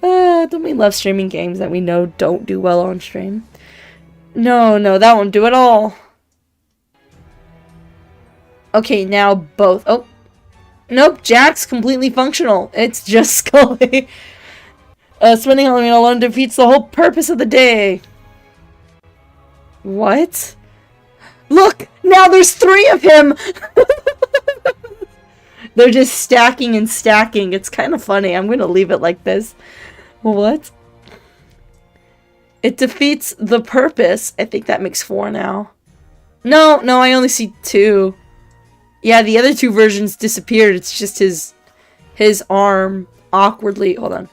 Don't we love streaming games that we know don't do well on stream? No, that won't do at all. Okay, now both. Oh. Nope, Jack's completely functional. It's just Scully. Spending Halloween alone defeats the whole purpose of the day. What? Look! Now there's 3 of him! They're just stacking and stacking. It's kind of funny. I'm gonna leave it like this. What? It defeats the purpose. I think that makes 4 now. No, I only see 2. Yeah, the other 2 versions disappeared. It's just his arm awkwardly. Hold on.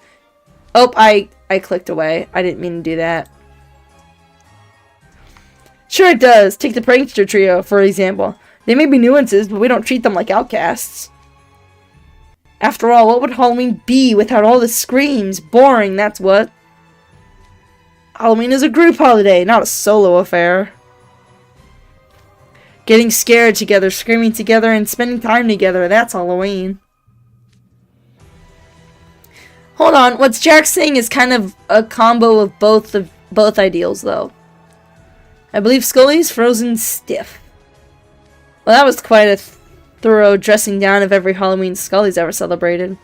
Oh, I clicked away. I didn't mean to do that. Sure it does. Take the prankster trio, for example. They may be nuances, but we don't treat them like outcasts. After all, what would Halloween be without all the screams? Boring, that's what. Halloween is a group holiday, not a solo affair. Getting scared together, screaming together, and spending time together, that's Halloween. Hold on, what Jack's saying is kind of a combo of both ideals, though. I believe Scully's frozen stiff. Well, that was quite a thorough dressing down of every Halloween Scully's ever celebrated.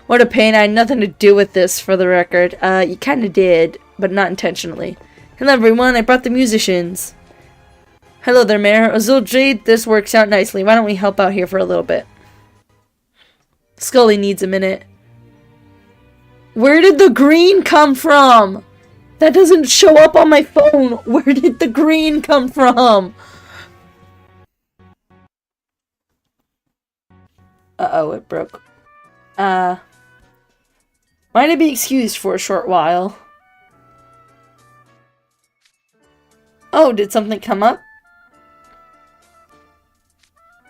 What a pain. I had nothing to do with this, for the record. You kinda did, but not intentionally. Hello, everyone. I brought the musicians. Hello there, Mayor. Azul Jade, this works out nicely. Why don't we help out here for a little bit? Scully needs a minute. Where did the green come from? That doesn't show up on my phone. Where did the green come from? Uh-oh, it broke. Might I be excused for a short while? Oh, did something come up?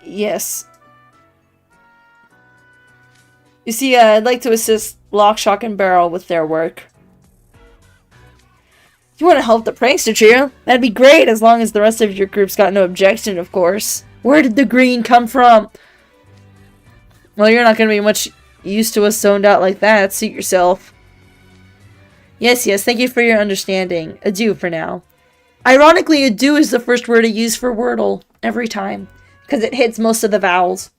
Yes. You see, I'd like to assist Lock, Shock, and Barrel with their work. You want to help the prankster trio? That'd be great, as long as the rest of your group's got no objection, of course. Where did the green come from? Well, you're not going to be much used to us zoned out like that. Suit yourself. Yes, thank you for your understanding. Adieu for now. Ironically, adieu is the first word I use for Wordle every time, because it hits most of the vowels.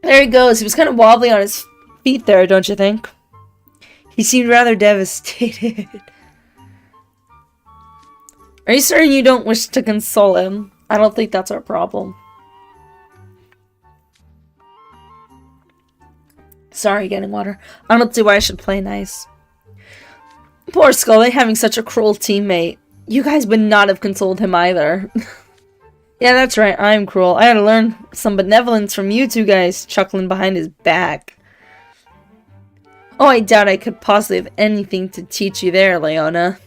There he goes. He was kind of wobbly on his feet there, don't you think? He seemed rather devastated. Are you certain you don't wish to console him? I don't think that's our problem. Sorry, getting water. I don't see why I should play nice. Poor Scully, having such a cruel teammate. You guys would not have consoled him either. Yeah, that's right, I'm cruel. I had to learn some benevolence from you two guys, chuckling behind his back. Oh, I doubt I could possibly have anything to teach you there, Leona.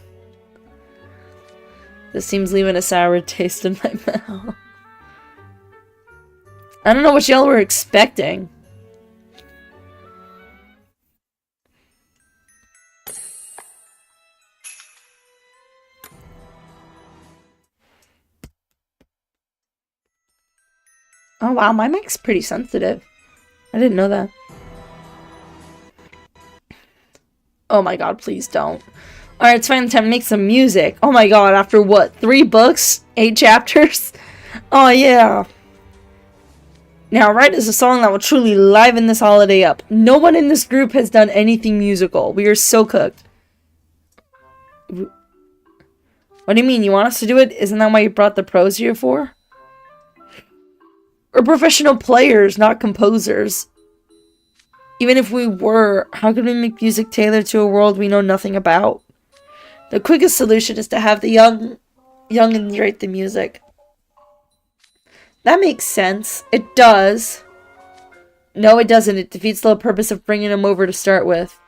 This seems leaving a sour taste in my mouth. I don't know what y'all were expecting. Oh wow, my mic's pretty sensitive. I didn't know that. Oh my god, please don't. Alright, it's finally time to make some music. Oh my god, after what? 3 books? 8 chapters? Oh yeah. Now, write us a song that will truly liven this holiday up. No one in this group has done anything musical. We are so cooked. What do you mean? You want us to do it? Isn't that what you brought the pros here for? We're professional players, not composers. Even if we were, how could we make music tailored to a world we know nothing about? The quickest solution is to have the youngins write the music. That makes sense. It does. No, it doesn't. It defeats the purpose of bringing them over to start with.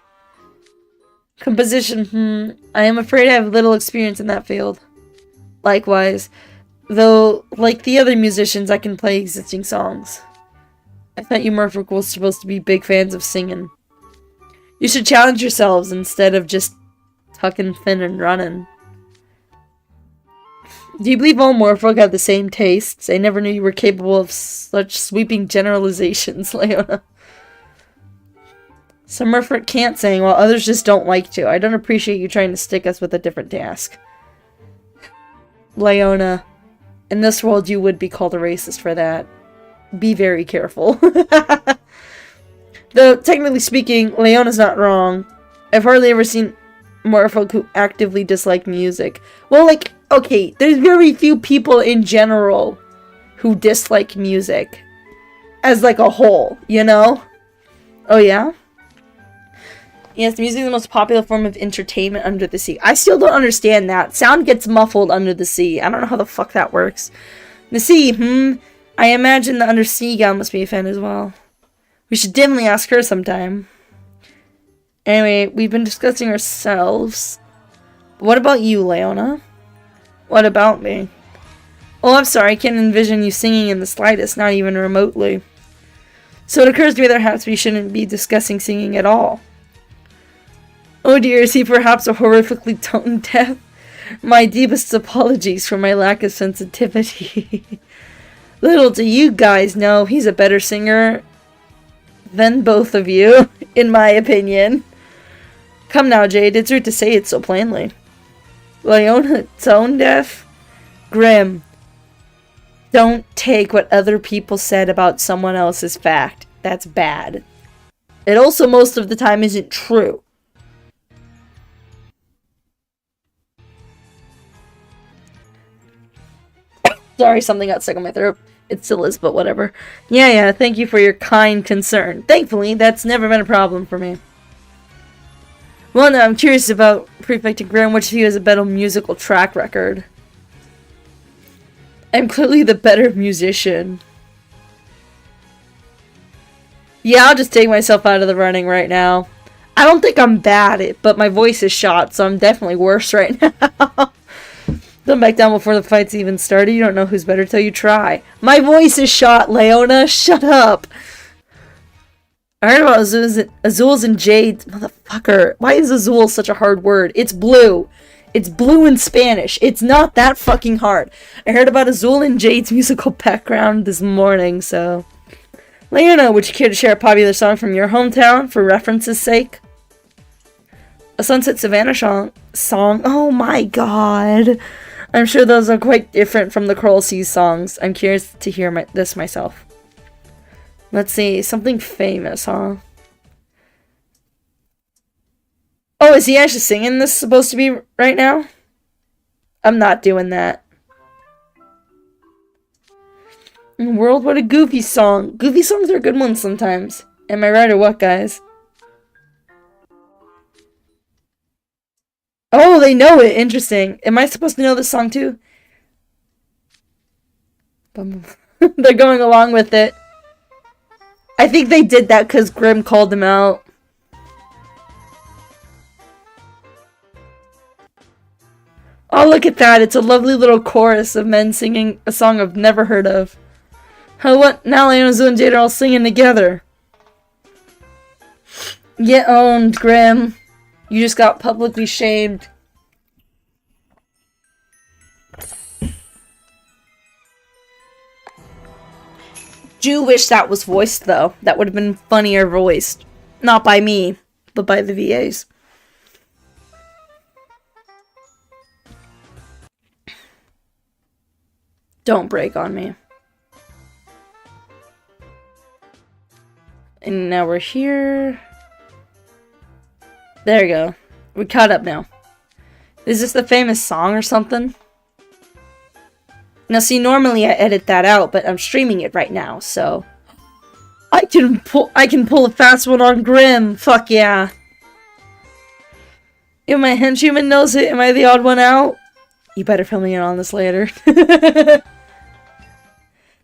Composition, I am afraid I have little experience in that field. Likewise. Though, like the other musicians, I can play existing songs. I thought you Merfolk was supposed to be big fans of singing. You should challenge yourselves instead of just tucking thin and running. Do you believe all Merfolk have the same tastes? I never knew you were capable of such sweeping generalizations, Leona. Some Merfolk can't sing, while others just don't like to. I don't appreciate you trying to stick us with a different task. Leona, in this world you would be called a racist for that. Be very careful. Though, technically speaking, Leona's not wrong. I've hardly ever seen Merfolk who actively dislike music. Well, like, okay, there's very few people in general who dislike music as like a whole, you know? Oh yeah? Yes, music is the most popular form of entertainment under the sea. I still don't understand that. Sound gets muffled under the sea. I don't know how the fuck that works. The sea, I imagine the undersea gal must be a fan as well. We should definitely ask her sometime. Anyway, we've been discussing ourselves. What about you, Leona? What about me? Oh, I'm sorry, I can't envision you singing in the slightest, not even remotely. So it occurs to me that perhaps we shouldn't be discussing singing at all. Oh dear, is he perhaps a horrifically tone deaf? My deepest apologies for my lack of sensitivity. Little do you guys know, he's a better singer than both of you, in my opinion. Come now, Jade, it's rude to say it so plainly. Leona, tone deaf? Grim. Don't take what other people said about someone else as fact. That's bad. It also most of the time isn't true. Sorry, something got stuck in my throat. It still is, but whatever. Yeah, thank you for your kind concern. Thankfully, that's never been a problem for me. Well, now I'm curious about Prefect Graham, which of you has a better musical track record. I'm clearly the better musician. Yeah, I'll just take myself out of the running right now. I don't think I'm bad at it, but my voice is shot, so I'm definitely worse right now. Don't back down before the fight's even started. You don't know who's better till you try. My voice is shot, Leona. Shut up. I heard about Azules and Jades. Motherfucker. Why is Azul such a hard word? It's blue. It's blue in Spanish. It's not that fucking hard. I heard about Azul and Jade's musical background this morning, so... Leona, would you care to share a popular song from your hometown for reference's sake? A Sunset Savannah song? Oh my god. I'm sure those are quite different from the Coral Seas songs. I'm curious to hear this myself. Let's see. Something famous, huh? Oh, is he actually singing this supposed to be right now? I'm not doing that. World, what a goofy song. Goofy songs are good ones sometimes. Am I right or what, guys? Oh, they know it. Interesting. Am I supposed to know this song too? They're going along with it. I think they did that because Grimm called them out. Oh, look at that. It's a lovely little chorus of men singing a song I've never heard of. Oh, what? Now Leona and Jade are all singing together. Get owned, Grimm. You just got publicly shamed. Do wish that was voiced, though. That would have been funnier voiced. Not by me, but by the VAs. Don't break on me. And now we're here. There we go. We caught up now. Is this the famous song or something? Now see, normally I edit that out, but I'm streaming it right now, so I can pull a fast one on Grimm. Fuck yeah. If my henchman knows it, am I the odd one out? You better fill me in on this later.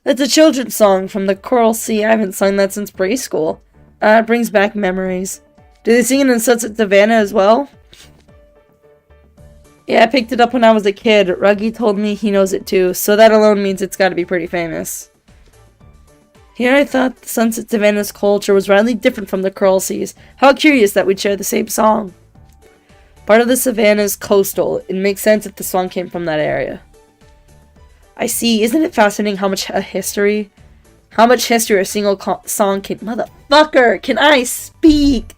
That's a children's song from the Coral Sea. I haven't sung that since preschool. It brings back memories. Do they sing it in Sunset Savannah as well? Yeah, I picked it up when I was a kid. Ruggy told me he knows it too, so that alone means it's gotta be pretty famous. Here I thought the Sunset Savannah's culture was radically different from the Coral Seas. How curious that we'd share the same song. Part of the Savannah is coastal. It makes sense if the song came from that area. I see. Isn't it fascinating how much history a single song can... Motherfucker! Can I speak?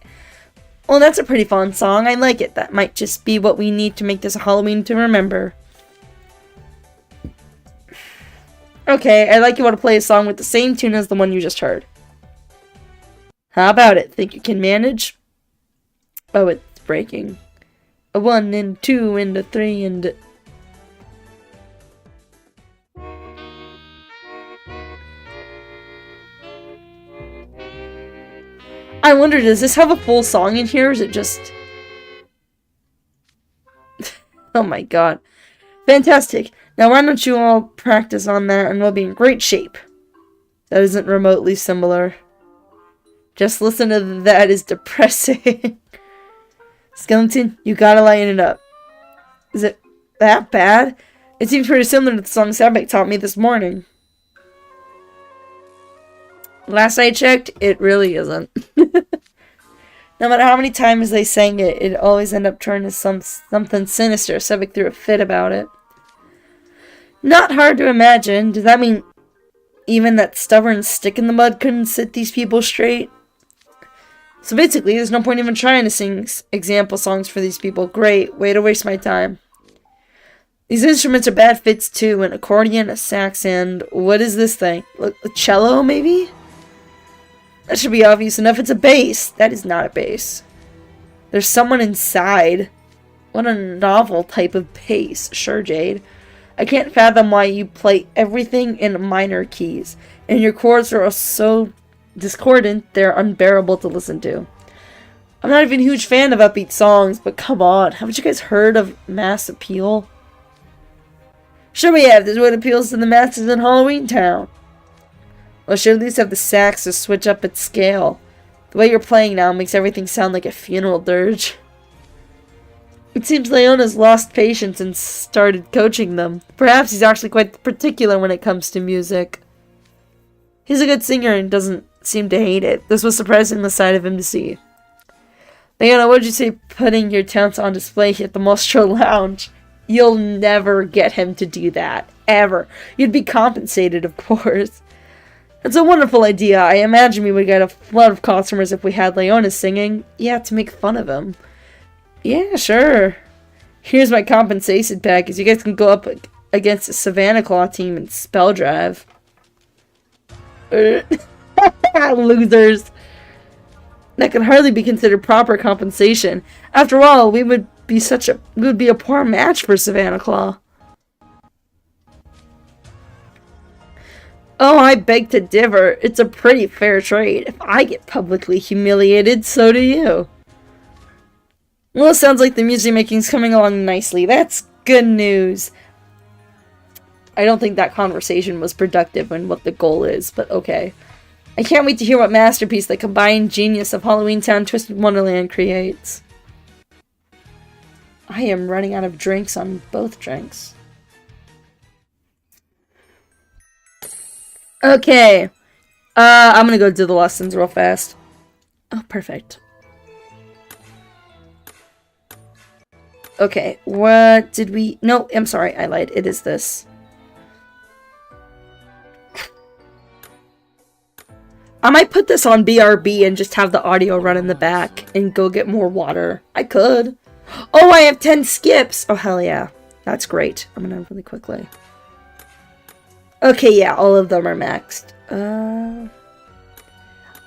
Well, that's a pretty fun song. I like it. That might just be what we need to make this a Halloween to remember. Okay, I'd like you all to play a song with the same tune as the one you just heard. How about it? Think you can manage? Oh, it's breaking. A 1 and 2 and a 3 and a... I wonder, does this have a full song in here, or is it just... Oh my god. Fantastic. Now why don't you all practice on that and we'll be in great shape. That isn't remotely similar. Just listen to that is depressing. Skeleton, you gotta lighten it up. Is it that bad? It seems pretty similar to the song Sabek taught me this morning. Last I checked, it really isn't. No matter how many times they sang it, it always ended up turning to something sinister. Sebek threw a fit about it. Not hard to imagine. Does that mean even that stubborn stick in the mud couldn't set these people straight? So basically, there's no point even trying to sing example songs for these people. Great, way to waste my time. These instruments are bad fits too. An accordion, a sax, and what is this thing? A cello, maybe? That should be obvious enough. It's a bass. That is not a bass. There's someone inside. What a novel type of bass. Sure, Jade. I can't fathom why you play everything in minor keys. And your chords are so discordant, they're unbearable to listen to. I'm not even a huge fan of upbeat songs, but come on. Haven't you guys heard of Mass Appeal? Sure we have. This is what appeals to the masses in Halloween Town. Well, should at least have the sax to switch up its scale. The way you're playing now makes everything sound like a funeral dirge. It seems Leona's lost patience and started coaching them. Perhaps he's actually quite particular when it comes to music. He's a good singer and doesn't seem to hate it. This was surprising the side of him to see. Leona, what did you say putting your talents on display at the Mostro Lounge? You'll never get him to do that. Ever. You'd be compensated, of course. It's a wonderful idea. I imagine we would get a flood of customers if we had Leona singing. Yeah, to make fun of him. Yeah, sure. Here's my compensation package. You guys can go up against the Savannah Claw team in Spell Drive. Losers. That could hardly be considered proper compensation. After all, we would be a poor match for Savannah Claw. Oh, I beg to differ. It's a pretty fair trade. If I get publicly humiliated, so do you. Well, it sounds like the music making's coming along nicely. That's good news. I don't think that conversation was productive in what the goal is, but okay. I can't wait to hear what masterpiece the combined genius of Halloween Town Twisted Wonderland creates. I am running out of drinks on both drinks. Okay. I'm gonna go do the lessons real fast. Oh, perfect. Okay, what did we... No, I'm sorry, I lied. It is this. I might put this on BRB and just have the audio run in the back and go get more water. I could. Oh, I have 10 skips! Oh, hell yeah. That's great. I'm gonna really quickly. Okay, yeah, all of them are maxed.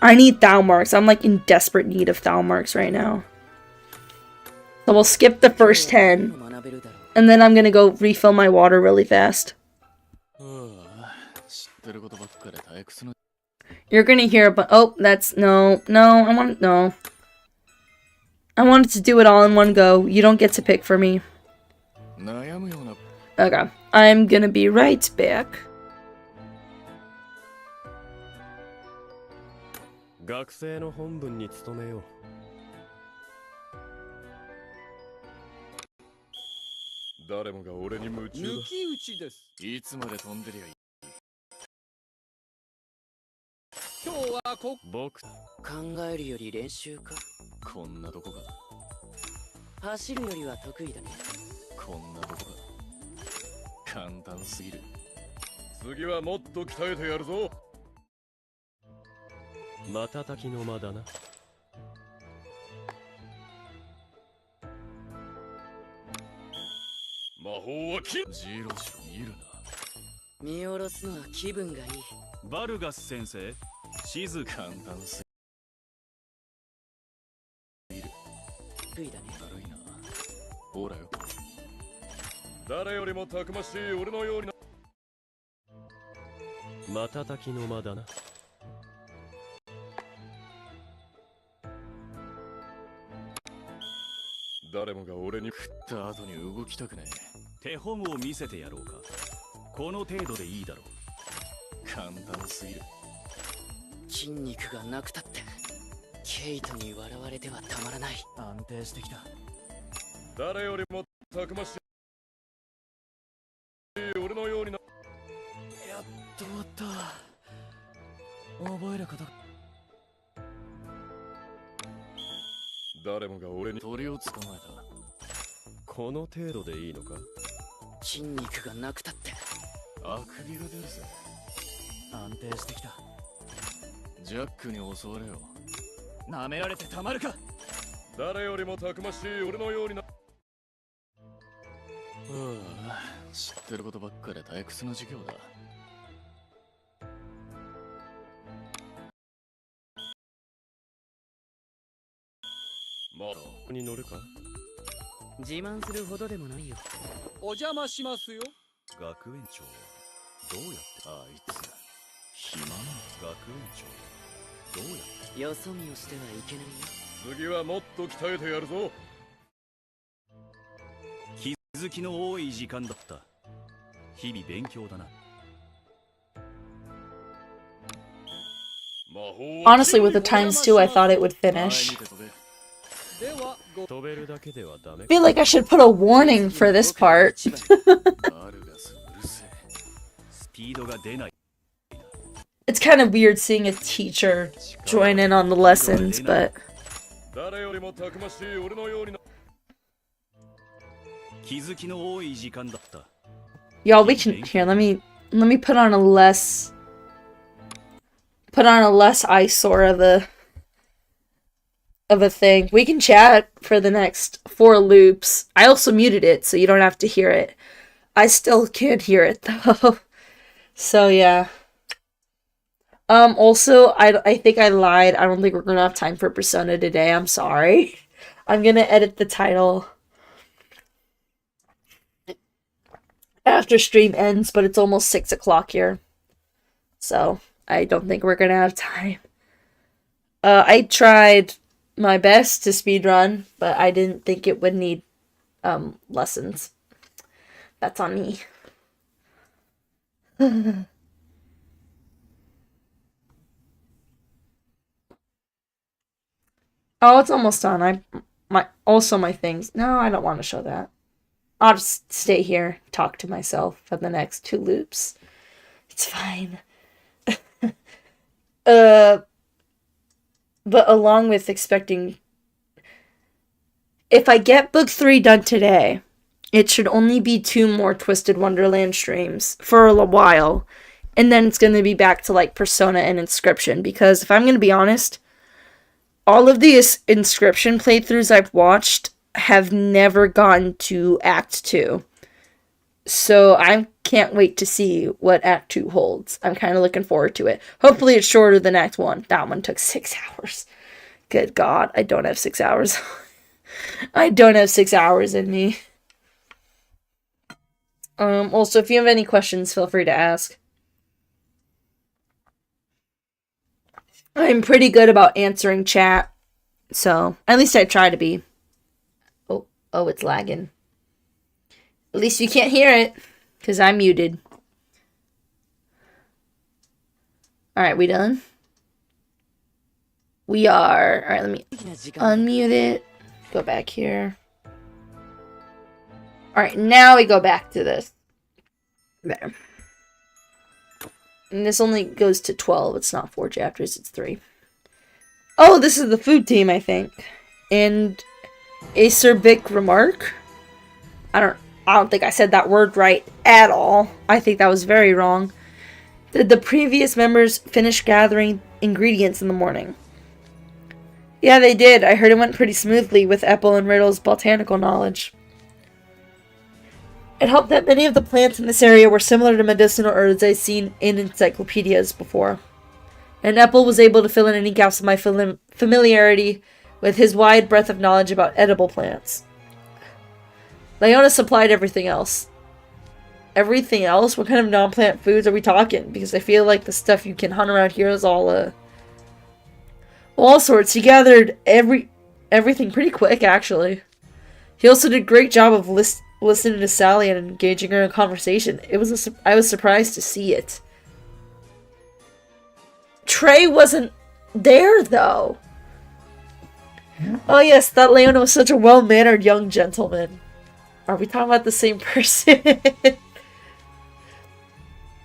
I need Thou Marks. I'm like in desperate need of Thou Marks right now. So we'll skip the first 10. And then I'm gonna go refill my water really fast. You're gonna hear about... Oh, that's... No, I wanted to do it all in one go. You don't get to pick for me. Okay. I'm gonna be right back. 学生の本分に努めよう。誰もが俺に夢中だ。抜き打ちです。いつまで飛んでりゃいい。今日は僕考えるより練習か。こんなどこか。走るよりは得意だね。こんなどこか。簡単すぎる。次はもっと鍛えてやるぞ。 瞬きの間だな。魔法は金。ジロシロ見るな。見下ろすのは気分がいい。バルガス先生、静か簡単すぎる。得意だね。悪いな。ほらよ。誰よりもたくましい俺のようにな。瞬きの間だな。誰もが俺に食った後に動きたくね手本を見せてやろうか。この程度でいいだろう。え。簡単すぎる。筋肉がなくたってケイトに笑われてはたまらない。安定してきた。誰よりもたくましい俺のようにな。やっと終わった。覚えること。誰もが俺に鳥を捕まえた。この程度でいいのか。筋肉がなくたってあくびが出るぜ。安定してきた。ジャックに襲われよ。舐められてたまるか。誰よりもたくましい俺のようにな。知ってることばっかで退屈な授業だ。まあここに乗るか。自慢するほどでもないよ。お邪魔しますよ。学園長はどうやって。あいつ暇なの。学園長どうやって。よそ見をしてはいけないよ。次はもっと鍛えてやるぞ。気づきの多い時間だった。日々勉強だな。Honestly, with the times too, I thought it would 前 finish. 見て飛べ。ではご飛べるだけではダメ I feel like I should put a warning for this part. アルガスうるせえ。スピードが出ない。 It's kind of weird seeing a teacher join in on the lessons, but 誰よりもたくましい俺のようにな。気づきの多い時間だった。 y'all, we can here. Let me put on a less eyesore of a thing. We can chat for the next 4 loops. I also muted it, so you don't have to hear it. I still can't hear it though. So yeah. Also, I think I lied. I don't think we're gonna have time for Persona today. I'm sorry. I'm gonna edit the title after stream ends, but it's almost 6 o'clock here. So, I don't think we're gonna have time. I tried my best to speedrun, but I didn't think it would need lessons. That's on me. Oh, it's almost done. My things. No, I don't want to show that. I'll just stay here, talk to myself for the next 2 loops. It's fine. But along with expecting, if I get book 3 done today, it should only be 2 more Twisted Wonderland streams for a while. And then it's going to be back to like Persona and Inscription, because if I'm going to be honest, all of these Inscription playthroughs I've watched have never gotten to Act 2. So I can't wait to see what Act 2 holds. I'm kind of looking forward to it. Hopefully it's shorter than Act 1. That one took 6 hours. Good God, I don't have 6 hours. I don't have 6 hours in me. Also, if you have any questions, feel free to ask. I'm pretty good about answering chat. So, at least I try to be. Oh, it's lagging. At least you can't hear it, because I'm muted. Alright, we done? We are. Alright, let me unmute it. Go back here. Alright, now we go back to this. There. And this only goes to 12. It's not 4 chapters, it's 3. Oh, this is the food team, I think. And acerbic remark? I don't think I said that word right at all. I think that was very wrong. Did the previous members finish gathering ingredients in the morning? Yeah, they did. I heard it went pretty smoothly with Epple and Riddle's botanical knowledge. It helped that many of the plants in this area were similar to medicinal herbs I'd seen in encyclopedias before. And Epple was able to fill in any gaps of my familiarity with his wide breadth of knowledge about edible plants. Leona supplied everything else. Everything else? What kind of non-plant foods are we talking? Because I feel like the stuff you can hunt around here is all sorts. He gathered everything pretty quick, actually. He also did a great job of listening to Sally and engaging her in conversation. I was surprised to see it. Trey wasn't there, though. Oh yes, that Leona was such a well-mannered young gentleman. Are we talking about the same person?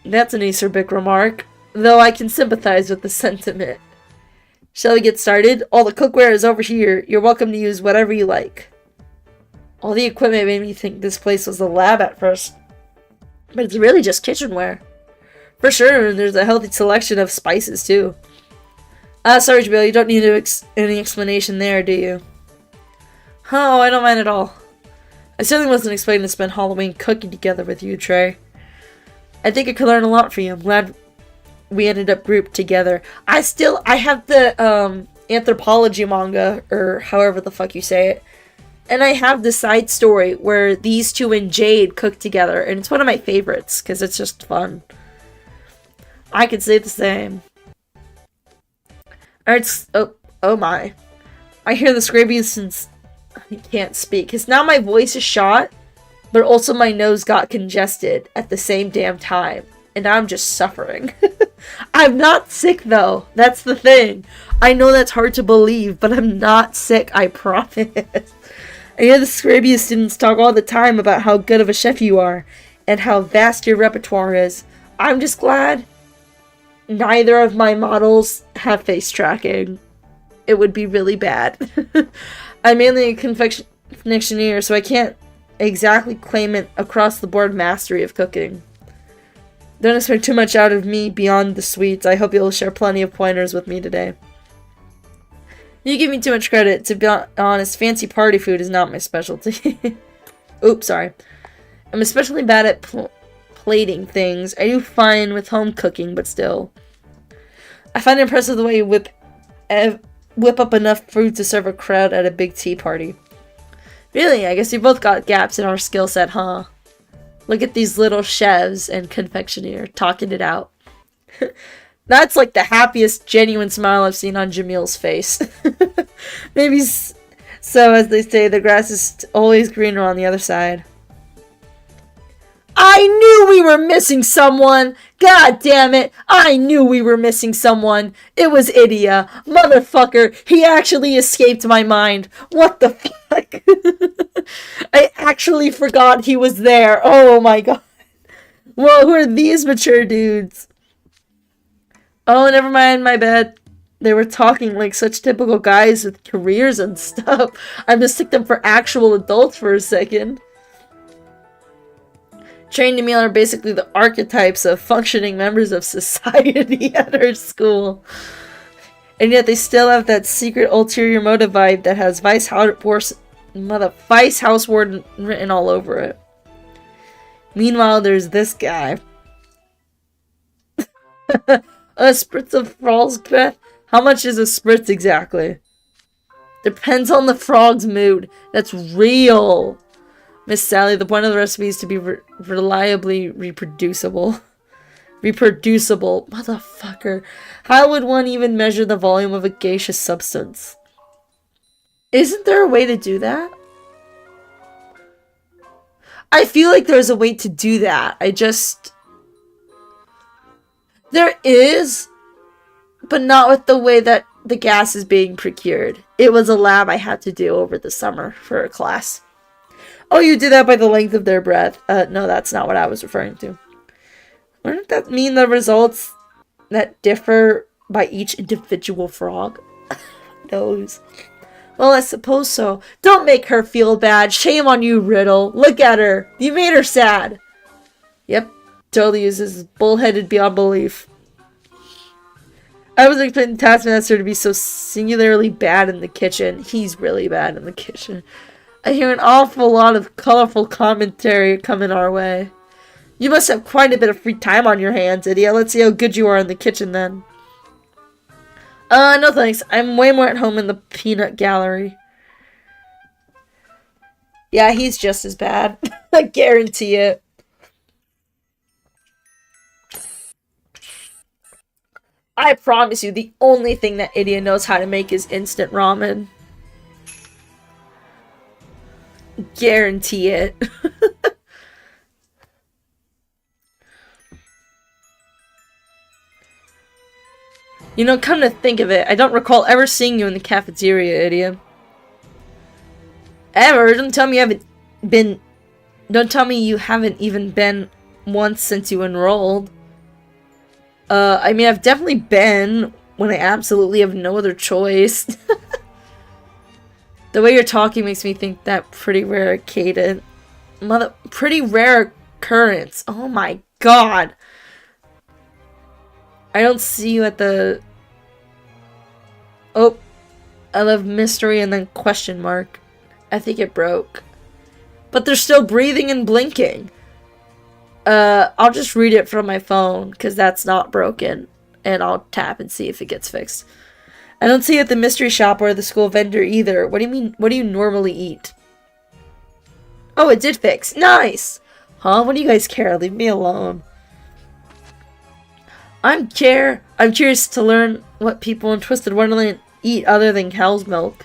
That's an acerbic remark, though I can sympathize with the sentiment. Shall we get started? All the cookware is over here. You're welcome to use whatever you like. All the equipment made me think this place was a lab at first, but it's really just kitchenware. For sure, and there's a healthy selection of spices, too. Sorry, Jamil, you don't need any explanation there, do you? Oh, I don't mind at all. I certainly wasn't expecting to spend Halloween cooking together with you, Trey. I think I could learn a lot from you. I'm glad we ended up grouped together. I have the, anthropology manga, or however the fuck you say it. And I have the side story where these two and Jade cook together, and it's one of my favorites, because it's just fun. I could say the same. Oh my. I hear the scraping since I can't speak, because now my voice is shot, but also my nose got congested at the same damn time, and I'm just suffering. I'm not sick, though. That's the thing. I know that's hard to believe, but I'm not sick, I promise. I hear the Scrabia students talk all the time about how good of a chef you are, and how vast your repertoire is. I'm just glad neither of my models have face tracking. It would be really bad. I'm mainly a confectioneer, so I can't exactly claim an across-the-board mastery of cooking. Don't expect too much out of me beyond the sweets. I hope you'll share plenty of pointers with me today. You give me too much credit. To be honest, fancy party food is not my specialty. Oops, sorry. I'm especially bad at plating things. I do fine with home cooking, but still. I find it impressive the way you whip up enough food to serve a crowd at a big tea party. Really, I guess we both got gaps in our skill set, huh? Look at these little chefs and confectioneer talking it out. That's like the happiest, genuine smile I've seen on Jamil's face. Maybe so, as they say, the grass is always greener on the other side. I knew we were missing someone! God damn it! I knew we were missing someone! It was Idia. Motherfucker! He actually escaped my mind! What the fuck? I actually forgot he was there! Oh my god! Whoa, who are these mature dudes? Oh, never mind, my bad. They were talking like such typical guys with careers and stuff. I mistook them for actual adults for a second. Trained and Emil are basically the archetypes of functioning members of society at our school. And yet they still have that secret ulterior motive vibe that has Vice House Warden written all over it. Meanwhile, there's this guy. A spritz of frog's breath? How much is a spritz exactly? Depends on the frog's mood. That's real. Miss Sally, the point of the recipe is to be reliably reproducible. Reproducible. Motherfucker. How would one even measure the volume of a gaseous substance? Isn't there a way to do that? I feel like there's a way to do that. There is, but not with the way that the gas is being procured. It was a lab I had to do over the summer for a class. Oh, you do that by the length of their breath. No, that's not what I was referring to. Wouldn't that mean the results that differ by each individual frog? Knows. Well, I suppose so. Don't make her feel bad. Shame on you, Riddle. Look at her. You made her sad. Yep. Totally is bullheaded beyond belief. I was expecting Taskmaster to be so singularly bad in the kitchen. He's really bad in the kitchen. I hear an awful lot of colorful commentary coming our way. You must have quite a bit of free time on your hands, idiot. Let's see how good you are in the kitchen then. No thanks. I'm way more at home in the peanut gallery. Yeah, he's just as bad. I guarantee it. I promise you, the only thing that idiot knows how to make is instant ramen. guarantee it. You know, come to think of it, I don't recall ever seeing you in the cafeteria, idiot. Ever? Don't tell me you haven't been... Don't tell me you haven't even been once since you enrolled. I mean, I've definitely been when I absolutely have no other choice. The way you're talking makes me think that pretty rare cadence. Pretty rare occurrence. Oh my god. I don't see you at the... Oh. I love mystery and then question mark. I think it broke. But they're still breathing and blinking. I'll just read it from my phone, because that's not broken. And I'll tap and see if it gets fixed. I don't see it at the mystery shop or the school vendor either. What do you mean? What do you normally eat? Oh, it did fix. Nice! Huh? What do you guys care? Leave me alone. I'm curious to learn what people in Twisted Wonderland eat other than cow's milk.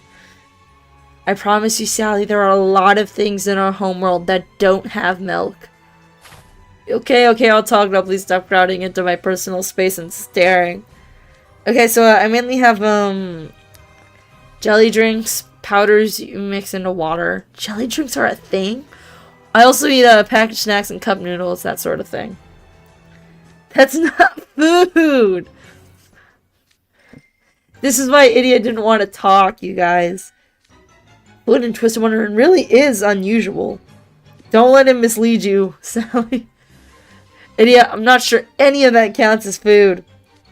I promise you, Sally, there are a lot of things in our homeworld that don't have milk. Okay, I'll talk now. Please stop crowding into my personal space and staring. Okay, so I mainly have, jelly drinks, powders you mix into water. Jelly drinks are a thing? I also eat, packaged snacks and cup noodles, that sort of thing. That's not food! This is why Idiot didn't want to talk, you guys. Food in Twisted Wonderland really is unusual. Don't let him mislead you, Sally. Idiot, I'm not sure any of that counts as food.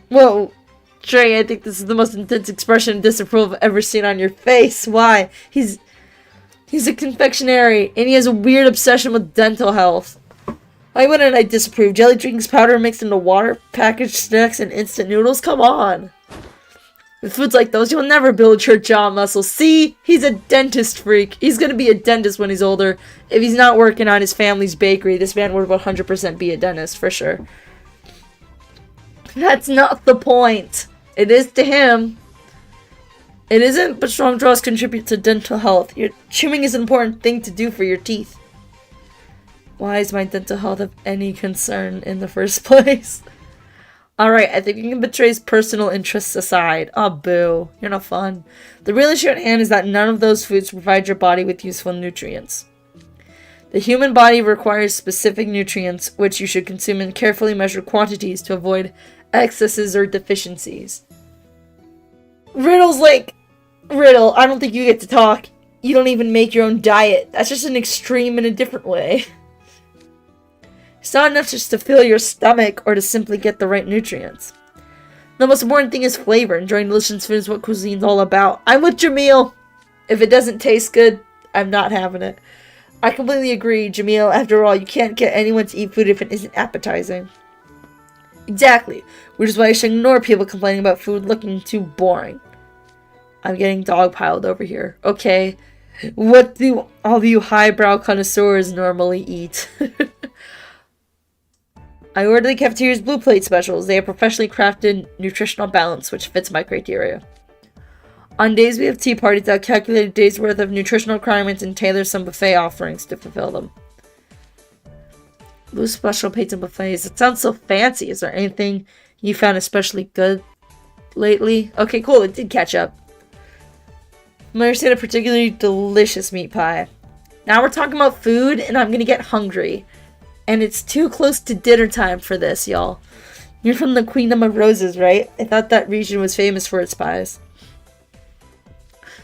Whoa. Trey, I think this is the most intense expression of disapproval I've ever seen on your face. Why? He's a confectionery, and he has a weird obsession with dental health. Why wouldn't I disapprove? Jelly drinks, powder mixed into water, packaged snacks, and instant noodles? Come on. With foods like those, you'll never build your jaw muscle. See? He's a dentist freak. He's gonna be a dentist when he's older. If he's not working on his family's bakery, this man would 100% be a dentist, for sure. That's not the point. It is to him. It isn't, but strong jaws contribute to dental health. Your chewing is an important thing to do for your teeth. Why is my dental health of any concern in the first place? Alright, I think we can betray his personal interests aside. Oh, boo. You're not fun. The real issue at hand is that none of those foods provide your body with useful nutrients. The human body requires specific nutrients, which you should consume in carefully measured quantities to avoid excesses or deficiencies. Riddle's like, Riddle, I don't think you get to talk. You don't even make your own diet. That's just an extreme in a different way. It's not enough just to fill your stomach or to simply get the right nutrients. The most important thing is flavor. Enjoying delicious food is what cuisine's all about. I'm with Jamil. If it doesn't taste good, I'm not having it. I completely agree, Jamil. After all, you can't get anyone to eat food if it isn't appetizing. Exactly. Which is why I should ignore people complaining about food looking too boring. I'm getting dogpiled over here. Okay. What do all you highbrow connoisseurs normally eat? I ordered the cafeteria's blue plate specials. They have professionally crafted nutritional balance, which fits my criteria. On days we have tea parties, I'll calculate a day's worth of nutritional requirements and tailor some buffet offerings to fulfill them. Blue special plates and buffets. It sounds so fancy. Is there anything you found especially good lately? Okay, cool. It did catch up. I'm going to say a particularly delicious meat pie. Now we're talking about food, and I'm going to get hungry. And it's too close to dinner time for this, y'all. You're from the Queendom of Roses, right? I thought that region was famous for its pies.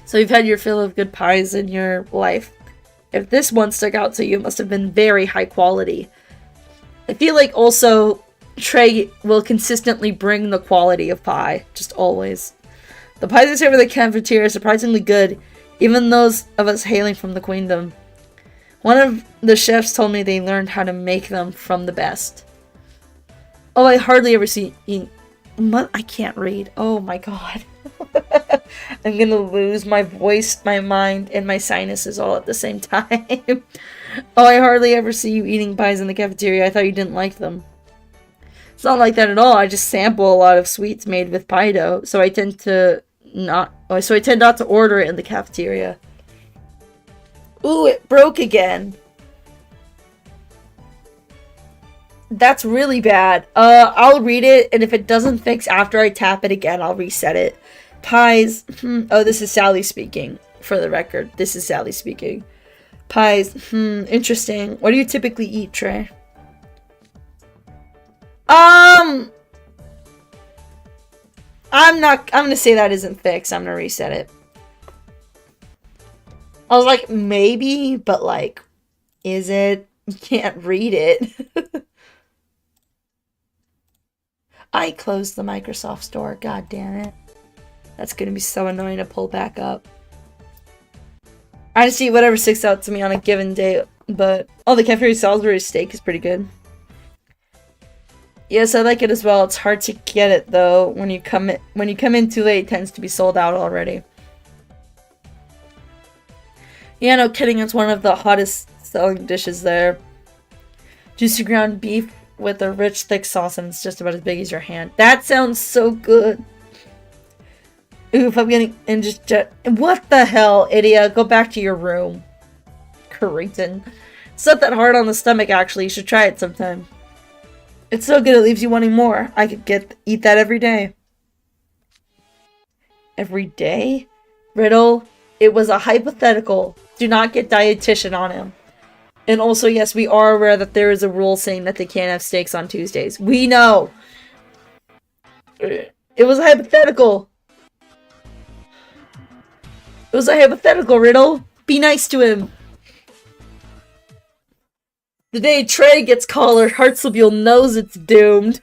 So you've had your fill of good pies in your life. If this one stuck out to you, it must have been very high quality. I feel like also Trey will consistently bring the quality of pie. Just always. The pies I serve at the cafeteria are surprisingly good, even those of us hailing from the Queendom. One of the chefs told me they learned how to make them from the best. Oh, I hardly ever see... I can't read. Oh my god. I'm gonna lose my voice, my mind, and my sinuses all at the same time. Oh, I hardly ever see you eating pies in the cafeteria. I thought you didn't like them. It's not like that at all. I just sample a lot of sweets made with pie dough, so I tend not to order it in the cafeteria. Ooh, it broke again. That's really bad. I'll read it, and if it doesn't fix after I tap it again, I'll reset it. Pies. Oh, this is Sally speaking. For the record, this is Sally speaking. Pies. Interesting. What do you typically eat, Trey? I'm gonna say that isn't fixed. I'm gonna reset it. I was like, maybe, but like, is it? You can't read it. I closed the Microsoft Store. God damn it. That's gonna be so annoying to pull back up. I just eat whatever sticks out to me on a given day, but the cafeteria Salisbury steak is pretty good. Yes, I like it as well. It's hard to get it though. When you come in too late, it tends to be sold out already. Yeah, no kidding. It's one of the hottest selling dishes there. Juicy ground beef with a rich, thick sauce, and it's just about as big as your hand. That sounds so good. Oof, I'm getting what the hell, idiot? Go back to your room. Cretin. It's not that hard on the stomach, actually. You should try it sometime. It's so good it leaves you wanting more. I could eat that every day. Every day? Riddle, it was a hypothetical. Do not get dietitian on him. And also, yes, we are aware that there is a rule saying that they can't have steaks on Tuesdays. We know. It was a hypothetical. It was a hypothetical, Riddle. Be nice to him. The day Trey gets collared, Hartzlebule knows it's doomed.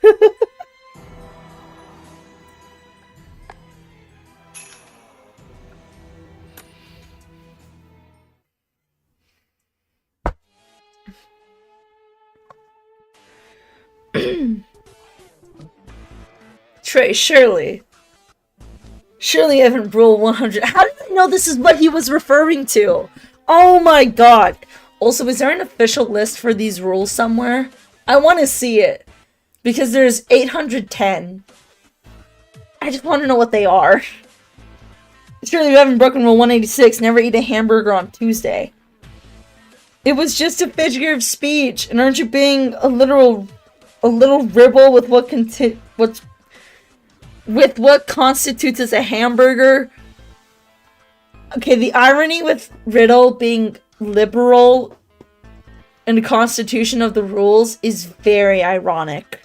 Trey, surely Evan Rule 100. How did I know this is what he was referring to? Oh my god. Also, is there an official list for these rules somewhere? I want to see it. Because there's 810. I just want to know what they are. Surely you haven't broken Rule 186. Never eat a hamburger on Tuesday. It was just a figure of speech. And aren't you being a little ribble with what constitutes as a hamburger? Okay, the irony with Riddle being liberal and the constitution of the rules is very ironic.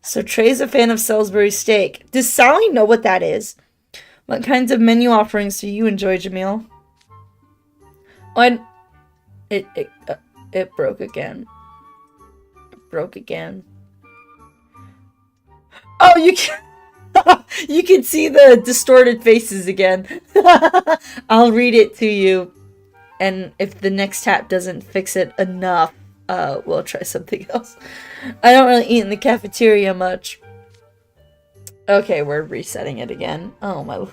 So Trey's a fan of Salisbury steak. Does Sally know what that is? What kinds of menu offerings do you enjoy, Jamil? It broke again. Broke again. Oh, you can see the distorted faces again. I'll read it to you, and if the next tap doesn't fix it enough, we'll try something else. I don't really eat in the cafeteria much. Okay, we're resetting it again. Oh my lord.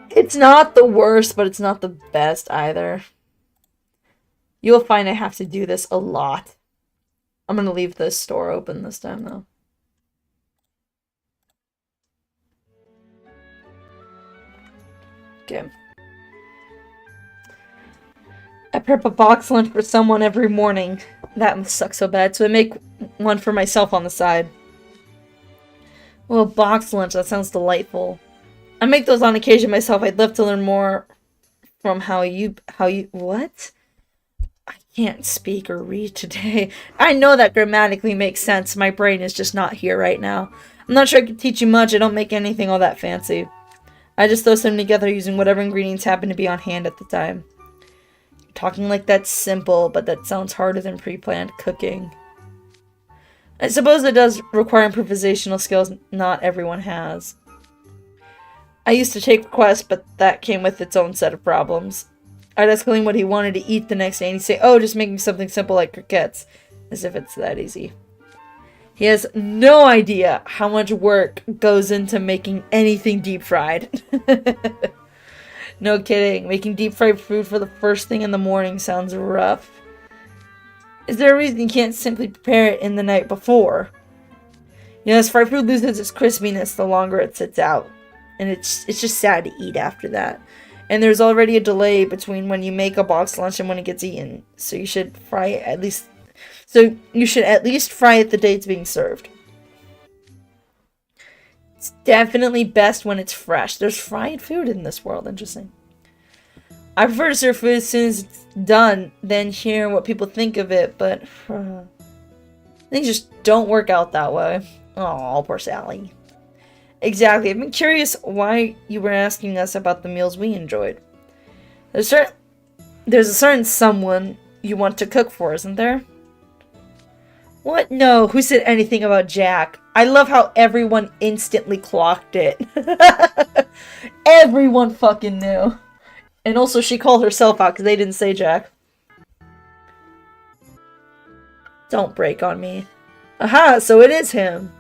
It's not the worst, but it's not the best either. You'll find I have to do this a lot. I'm gonna leave this store open this time, though. Okay. I prep a box lunch for someone every morning. That must suck so bad, so I make one for myself on the side. Well, box lunch, that sounds delightful. I make those on occasion myself. I'd love to learn more from how you, what? I can't speak or read today. I know that grammatically makes sense. My brain is just not here right now. I'm not sure I can teach you much. I don't make anything all that fancy. I just throw something together using whatever ingredients happen to be on hand at the time. Talking like that's simple, but that sounds harder than pre-planned cooking. I suppose it does require improvisational skills not everyone has. I used to take requests, but that came with its own set of problems. I'd ask William what he wanted to eat the next day, and he'd say, "Oh, just make me something simple like croquettes." As if it's that easy. He has no idea how much work goes into making anything deep fried. No kidding. Making deep fried food for the first thing in the morning sounds rough. Is there a reason you can't simply prepare it in the night before? Yes, fried food loses its crispiness the longer it sits out. and it's just sad to eat after that. And there's already a delay between when you make a box lunch and when it gets eaten. So you should fry it at least. So you should at least fry it the day it's being served. It's definitely best when it's fresh. There's fried food in this world. Interesting. I prefer to serve food as soon as it's done than hear what people think of it, but things just don't work out that way. Oh, poor Sally. Exactly. I've been curious why you were asking us about the meals we enjoyed. There's a certain someone you want to cook for, isn't there? What? No. Who said anything about Jack? I love how everyone instantly clocked it. Everyone fucking knew. And also she called herself out because they didn't say Jack. Don't break on me. Aha, so it is him.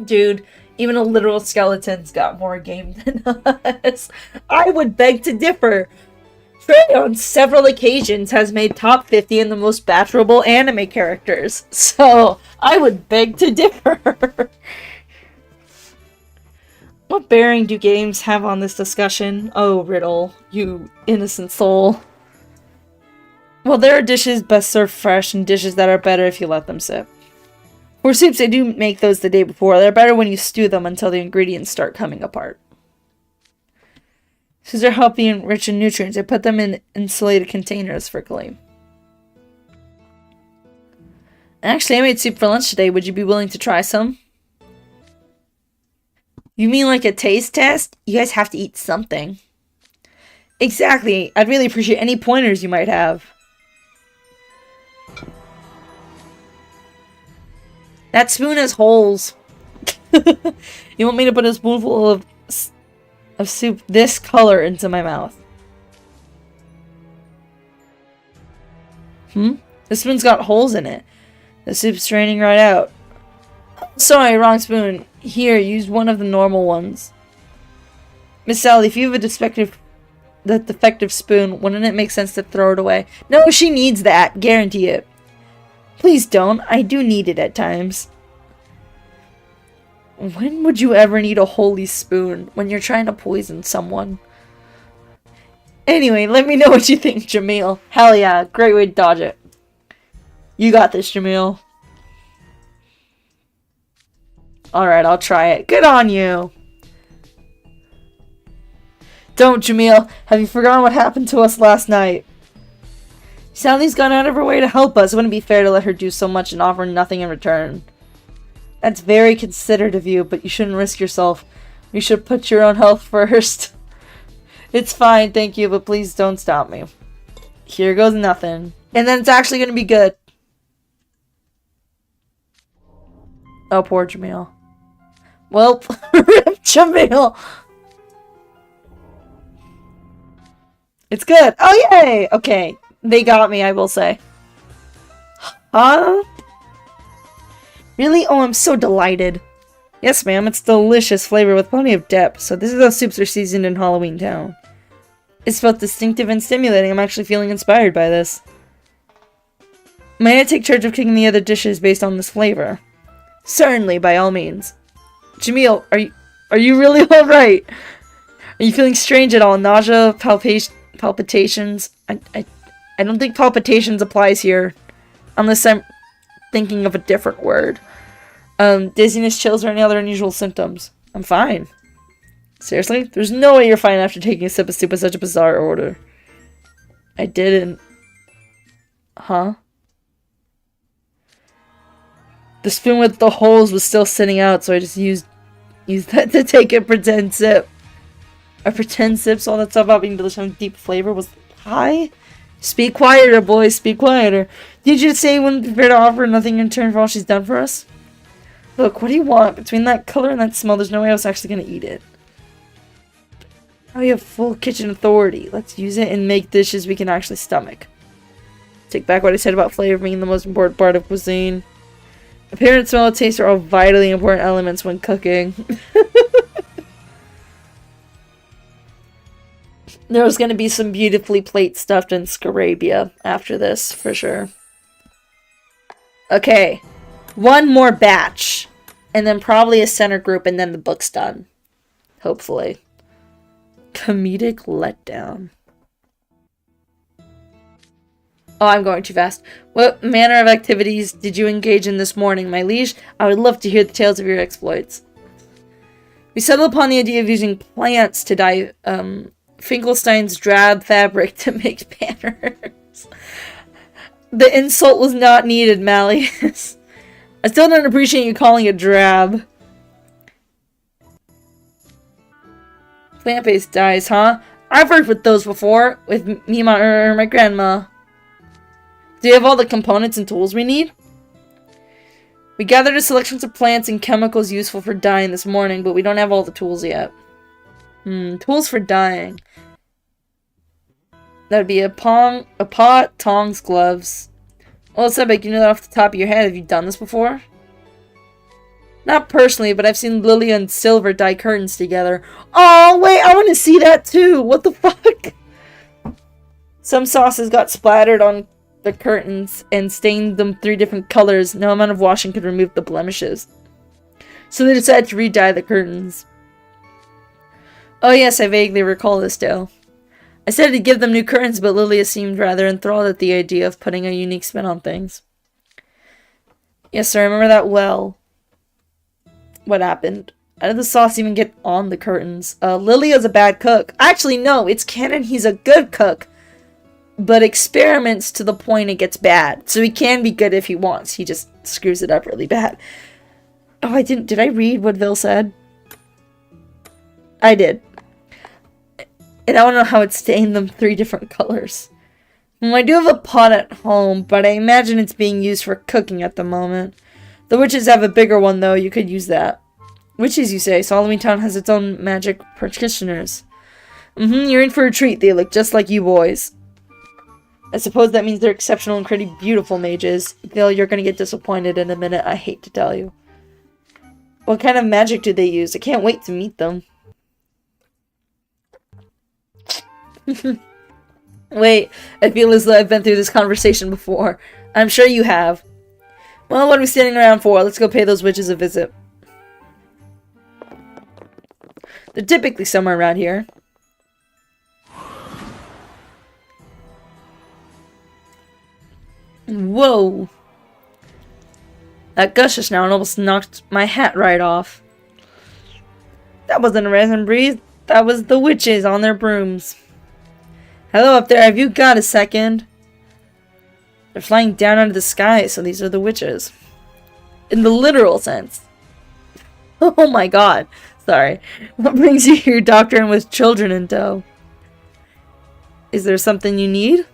Dude, even a literal skeleton's got more game than us. I would beg to differ. Trey, on several occasions, has made top 50 in the most batchable anime characters. So, I would beg to differ. What bearing do games have on this discussion? Oh, Riddle, you innocent soul. Well, there are dishes best served fresh and dishes that are better if you let them sit. For soups, they do make those the day before. They're better when you stew them until the ingredients start coming apart. Since they're healthy and rich in nutrients, I put them in insulated containers for Kaleem. Actually, I made soup for lunch today. Would you be willing to try some? You mean like a taste test? You guys have to eat something. Exactly. I'd really appreciate any pointers you might have. That spoon has holes. You want me to put a spoonful of soup this color into my mouth? The spoon's got holes in it. The soup's draining right out. Sorry, wrong spoon. Here, use one of the normal ones. Miss Sally, if you have a defective spoon, wouldn't it make sense to throw it away? No, she needs that. Guarantee it. Please don't. I do need it at times. When would you ever need a holy spoon? When you're trying to poison someone? Anyway, let me know what you think, Jamil. Hell yeah, great way to dodge it. You got this, Jamil. Alright, I'll try it. Good on you! Don't, Jamil. Have you forgotten what happened to us last night? Sally's gone out of her way to help us. It wouldn't be fair to let her do so much and offer nothing in return. That's very considerate of you, but you shouldn't risk yourself. You should put your own health first. It's fine, thank you, but please don't stop me. Here goes nothing. And then it's actually gonna be good. Oh, poor Jamil. Well, rip Jamil. It's good. Oh, yay! Okay, they got me, I will say. Huh? Really? Oh, I'm so delighted. Yes, ma'am, it's delicious flavor with plenty of depth. So this is how soups are seasoned in Halloween Town. It's both distinctive and stimulating. I'm actually feeling inspired by this. May I take charge of cooking the other dishes based on this flavor? Certainly, by all means. Jamil, are you really alright? Are you feeling strange at all? Nausea? Palpitations? I don't think palpitations applies here. Unless I'm thinking of a different word. Dizziness, chills, or any other unusual symptoms. I'm fine. Seriously? There's no way you're fine after taking a sip of soup with such a bizarre order. I didn't. Huh? The spoon with the holes was still sitting out, so I just used that to take a pretend sip. A pretend sip, so all that stuff about being delicious and deep flavor was high? Speak quieter, boys. Speak quieter. Did you say you wouldn't be fair to offer nothing in return for all she's done for us? Look, what do you want? Between that color and that smell, there's no way I was actually going to eat it. Now you have full kitchen authority. Let's use it and make dishes we can actually stomach. Take back what I said about flavor being the most important part of cuisine. Appearance, smell, and taste are all vitally important elements when cooking. There's going to be some beautifully plate stuffed in Scarabia after this, for sure. Okay. One more batch. and then probably a center group, and then the book's done. Hopefully. Comedic letdown. Oh, I'm going too fast. What manner of activities did you engage in this morning, my liege? I would love to hear the tales of your exploits. We settled upon the idea of using plants to dye Finkelstein's drab fabric to make banners. The insult was not needed, Malleus. I still don't appreciate you calling it drab. Plant-based dyes, huh? I've worked with those before, with Mima or my grandma. Do you have all the components and tools we need? We gathered a selection of plants and chemicals useful for dyeing this morning, but we don't have all the tools yet. Tools for dyeing. That'd be a pot, tongs, gloves. Well, Sebek, you know that off the top of your head. Have you done this before? Not personally, but I've seen Lilia and Silver dye curtains together. Oh, wait, I want to see that too. What the fuck? Some sauces got splattered on the curtains and stained them 3 different colors. No amount of washing could remove the blemishes. So they decided to re-dye the curtains. Oh yes, I vaguely recall this tale. I said to give them new curtains, but Lilia seemed rather enthralled at the idea of putting a unique spin on things. Yes, sir, I remember that well. What happened? How did the sauce even get on the curtains? Lilia's a bad cook. Actually, no, it's canon he's a good cook. But experiments to the point it gets bad. So he can be good if he wants. He just screws it up really bad. Oh, did I read what Vil said? I did. And I don't know how it stained them 3 different colors. I do have a pot at home, but I imagine it's being used for cooking at the moment. The witches have a bigger one, though. You could use that. Witches, you say? Solomon Town has its own magic practitioners. You're in for a treat. They look just like you boys. I suppose that means they're exceptional and pretty beautiful mages. Vil, you're gonna get disappointed in a minute. I hate to tell you. What kind of magic do they use? I can't wait to meet them. Wait, I feel as though I've been through this conversation before. I'm sure you have. Well, what are we standing around for? Let's go pay those witches a visit. They're typically somewhere around here. Whoa. That gush just now almost knocked my hat right off. That wasn't a random breeze. That was the witches on their brooms. Hello up there, have you got a second? They're flying down out of the sky, so these are the witches. In the literal sense. Oh my god. Sorry. What brings you here, doctor, and with children in tow? Is there something you need?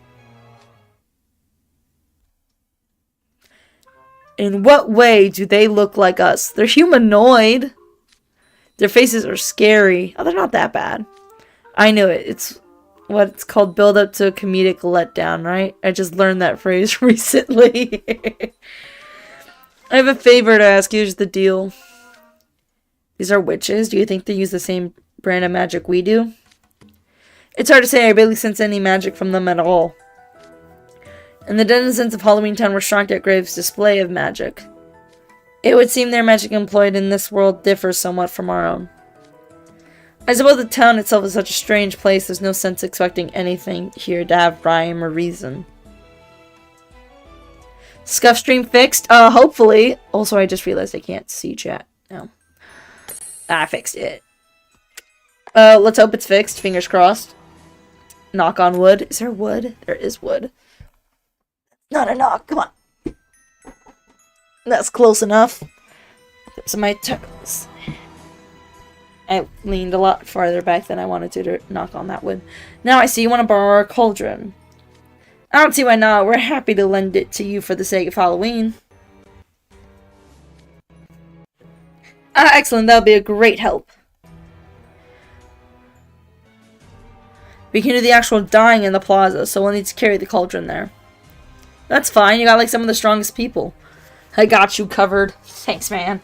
In what way do they look like us? They're humanoid. Their faces are scary. Oh, they're not that bad. I knew it. It's what it's called, build up to a comedic letdown, right? I just learned that phrase recently. I have a favor to ask. Here's the deal. These are witches. Do you think they use the same brand of magic we do? It's hard to say. I barely sense any magic from them at all. And the denizens of Halloween Town were shocked at Graves' display of magic. It would seem their magic employed in this world differs somewhat from our own. I suppose the town itself is such a strange place, there's no sense expecting anything here to have rhyme or reason. Scuff stream fixed? Hopefully. Also, I just realized I can't see chat. No. I fixed it. Let's hope it's fixed. Fingers crossed. Knock on wood. Is there wood? There is wood. Not a knock. Come on. That's close enough. There's my toes. I leaned a lot farther back than I wanted to knock on that wood. Now I see you want to borrow our cauldron. I don't see why not. We're happy to lend it to you for the sake of Halloween. Ah, excellent. That'll be a great help. We can do the actual dyeing in the plaza, so we'll need to carry the cauldron there. That's fine. You got like some of the strongest people. I got you covered. Thanks, man.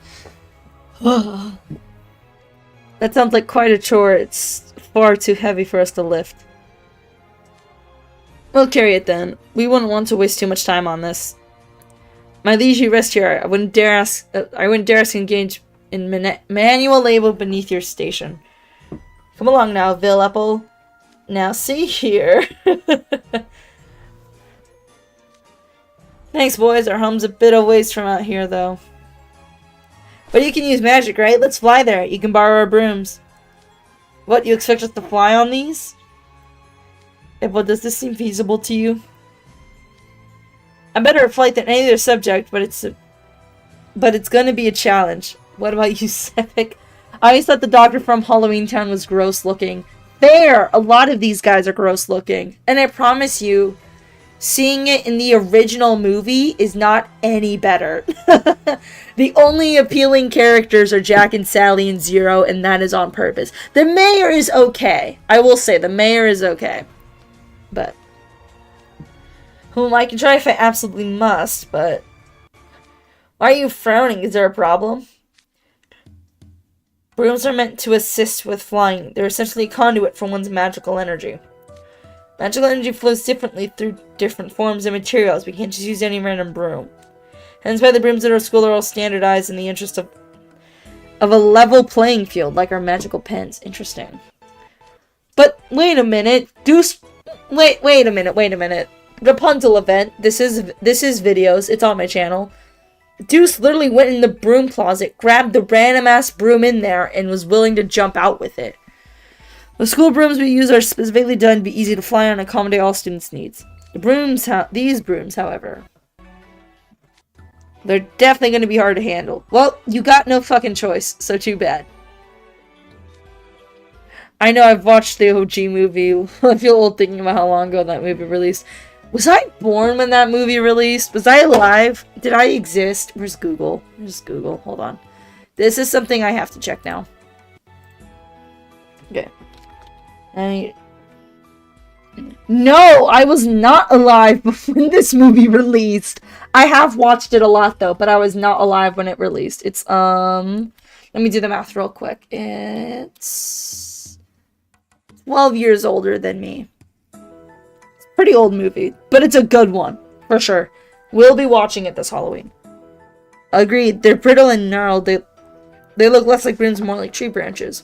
That sounds like quite a chore. It's far too heavy for us to lift. We'll carry it then. We wouldn't want to waste too much time on this. My liege, you rest here. I wouldn't dare ask in manual label beneath your station. Come along now, Vil Apple. Now see here. Thanks, boys. Our home's a bit of ways from out here, though. But you can use magic, right? Let's fly there. You can borrow our brooms. What, you expect us to fly on these? Well, does this seem feasible to you? I'm better at flight than any other subject, but it's gonna be a challenge. What about you, Civic? I always thought the doctor from Halloween Town was gross looking. Fair! A lot of these guys are gross looking. And I promise you, seeing it in the original movie is not any better. The only appealing characters are Jack and Sally and Zero, and that is on purpose. The mayor is okay. I will say, the mayor is okay. But whom I can try if I absolutely must, but why are you frowning? Is there a problem? Brooms are meant to assist with flying. They're essentially a conduit for one's magical energy. Magical energy flows differently through different forms and materials. We can't just use any random broom. Hence why the brooms at our school are all standardized in the interest of a level playing field, like our magical pens. Interesting. But wait a minute. Wait a minute. Rapunzel event. This is videos. It's on my channel. Deuce literally went in the broom closet, grabbed the random ass broom in there, and was willing to jump out with it. The school brooms we use are specifically done to be easy to fly on and accommodate all students' needs. These brooms, however, they're definitely going to be hard to handle. Well, you got no fucking choice, so too bad. I know I've watched the OG movie. I feel old thinking about how long ago that movie released. Was I born when that movie released? Was I alive? Did I exist? Where's Google? Where's Google? Hold on. This is something I have to check now. Okay. No, I was not alive when this movie released. I have watched it a lot though, but I was not alive when it released. It's let me do the math real quick. It's 12 years older than me. It's a pretty old movie, but it's a good one for sure. We'll be watching it this Halloween. Agreed. They're brittle and gnarled. They look less like brooms, more like tree branches.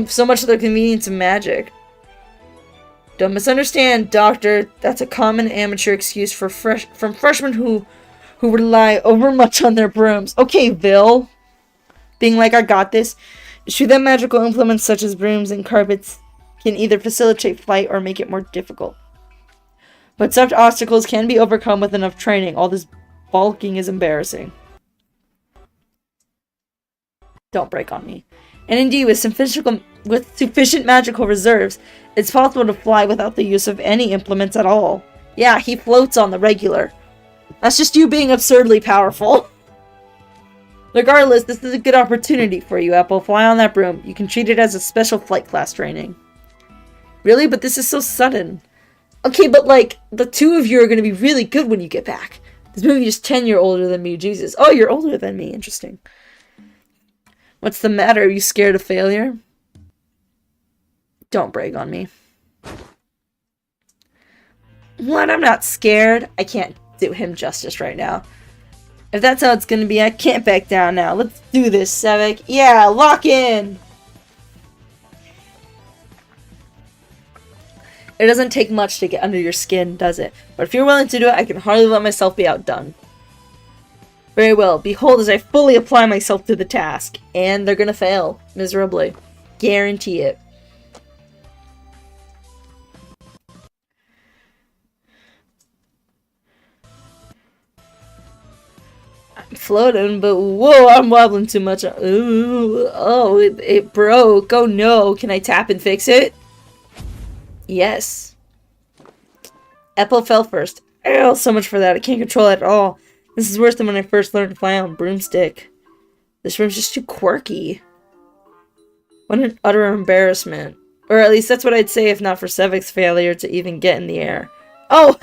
So much of the convenience of magic. Don't misunderstand, Doctor. That's a common amateur excuse from freshmen who rely overmuch on their brooms. Okay, Vil. Being like, I got this. It's true that magical implements such as brooms and carpets can either facilitate flight or make it more difficult. But such obstacles can be overcome with enough training. All this bulking is embarrassing. Don't break on me. And indeed, with sufficient magical reserves, it's possible to fly without the use of any implements at all. Yeah, he floats on the regular. That's just you being absurdly powerful. Regardless, this is a good opportunity for you, Apple. Fly on that broom. You can treat it as a special flight class training. Really? But this is so sudden. Okay, but like, the two of you are going to be really good when you get back. This movie is 10 years older than me. Jesus. Oh, you're older than me. Interesting. What's the matter? Are you scared of failure? Don't brag on me. What? I'm not scared. I can't do him justice right now. If that's how it's gonna be, I can't back down now. Let's do this, Sevik. Yeah, lock in! It doesn't take much to get under your skin, does it? But if you're willing to do it, I can hardly let myself be outdone. Very well. Behold as I fully apply myself to the task. And they're gonna fail. Miserably. Guarantee it. I'm floating, but whoa, I'm wobbling too much. Ooh, oh, it broke. Oh no. Can I tap and fix it? Yes. Apple fell first. Oh, so much for that. I can't control it at all. This is worse than when I first learned to fly on broomstick. This room's just too quirky. What an utter embarrassment. Or at least that's what I'd say if not for Sevik's failure to even get in the air. Oh!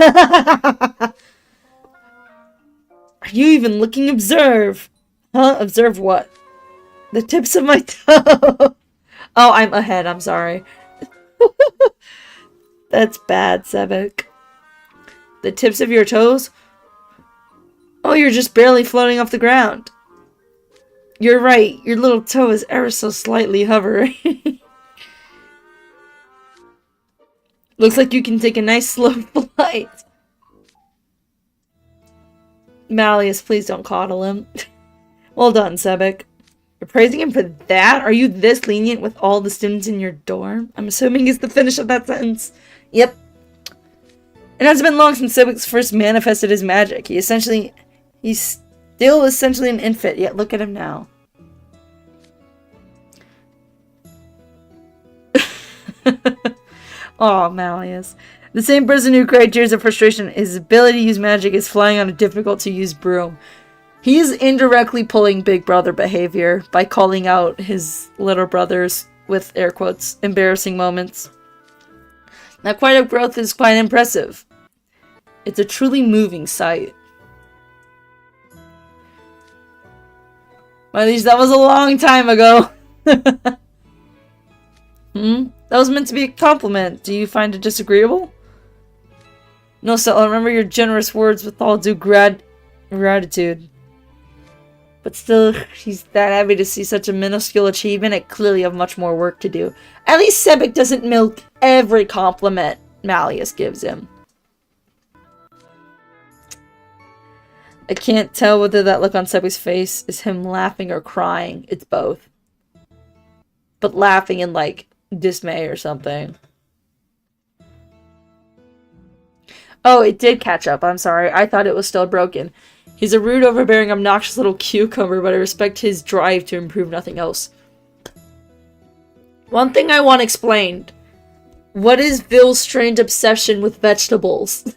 Are you even looking? Observe! Huh? Observe what? The tips of my toe! Oh, I'm ahead. I'm sorry. That's bad, Sevik. The tips of your toes? Oh, you're just barely floating off the ground. You're right. Your little toe is ever so slightly hovering. Looks like you can take a nice slow flight. Malleus, please don't coddle him. Well done, Sebek. You're praising him for that? Are you this lenient with all the students in your dorm? I'm assuming is the finish of that sentence. Yep. It has been long since Sebek first manifested his magic. He's still essentially an infant, yet look at him now. Aw, Malleus. The same person who cried tears of frustration, his ability to use magic is flying on a difficult-to-use broom. He's indirectly pulling Big Brother behavior by calling out his little brothers, with air quotes, embarrassing moments. That quite of growth is quite impressive. It's a truly moving sight. At least that was a long time ago. That was meant to be a compliment. Do you find it disagreeable? No, Stella, remember your generous words with all due gratitude. But still, she's that happy to see such a minuscule achievement. I clearly have much more work to do. At least Sebek doesn't milk every compliment Malleus gives him. I can't tell whether that look on Sebek's face is him laughing or crying. It's both. But laughing in, like, dismay or something. Oh, it did catch up. I'm sorry. I thought it was still broken. He's a rude, overbearing, obnoxious little cucumber, but I respect his drive to improve, nothing else. One thing I want explained. What is Ville's strange obsession with vegetables?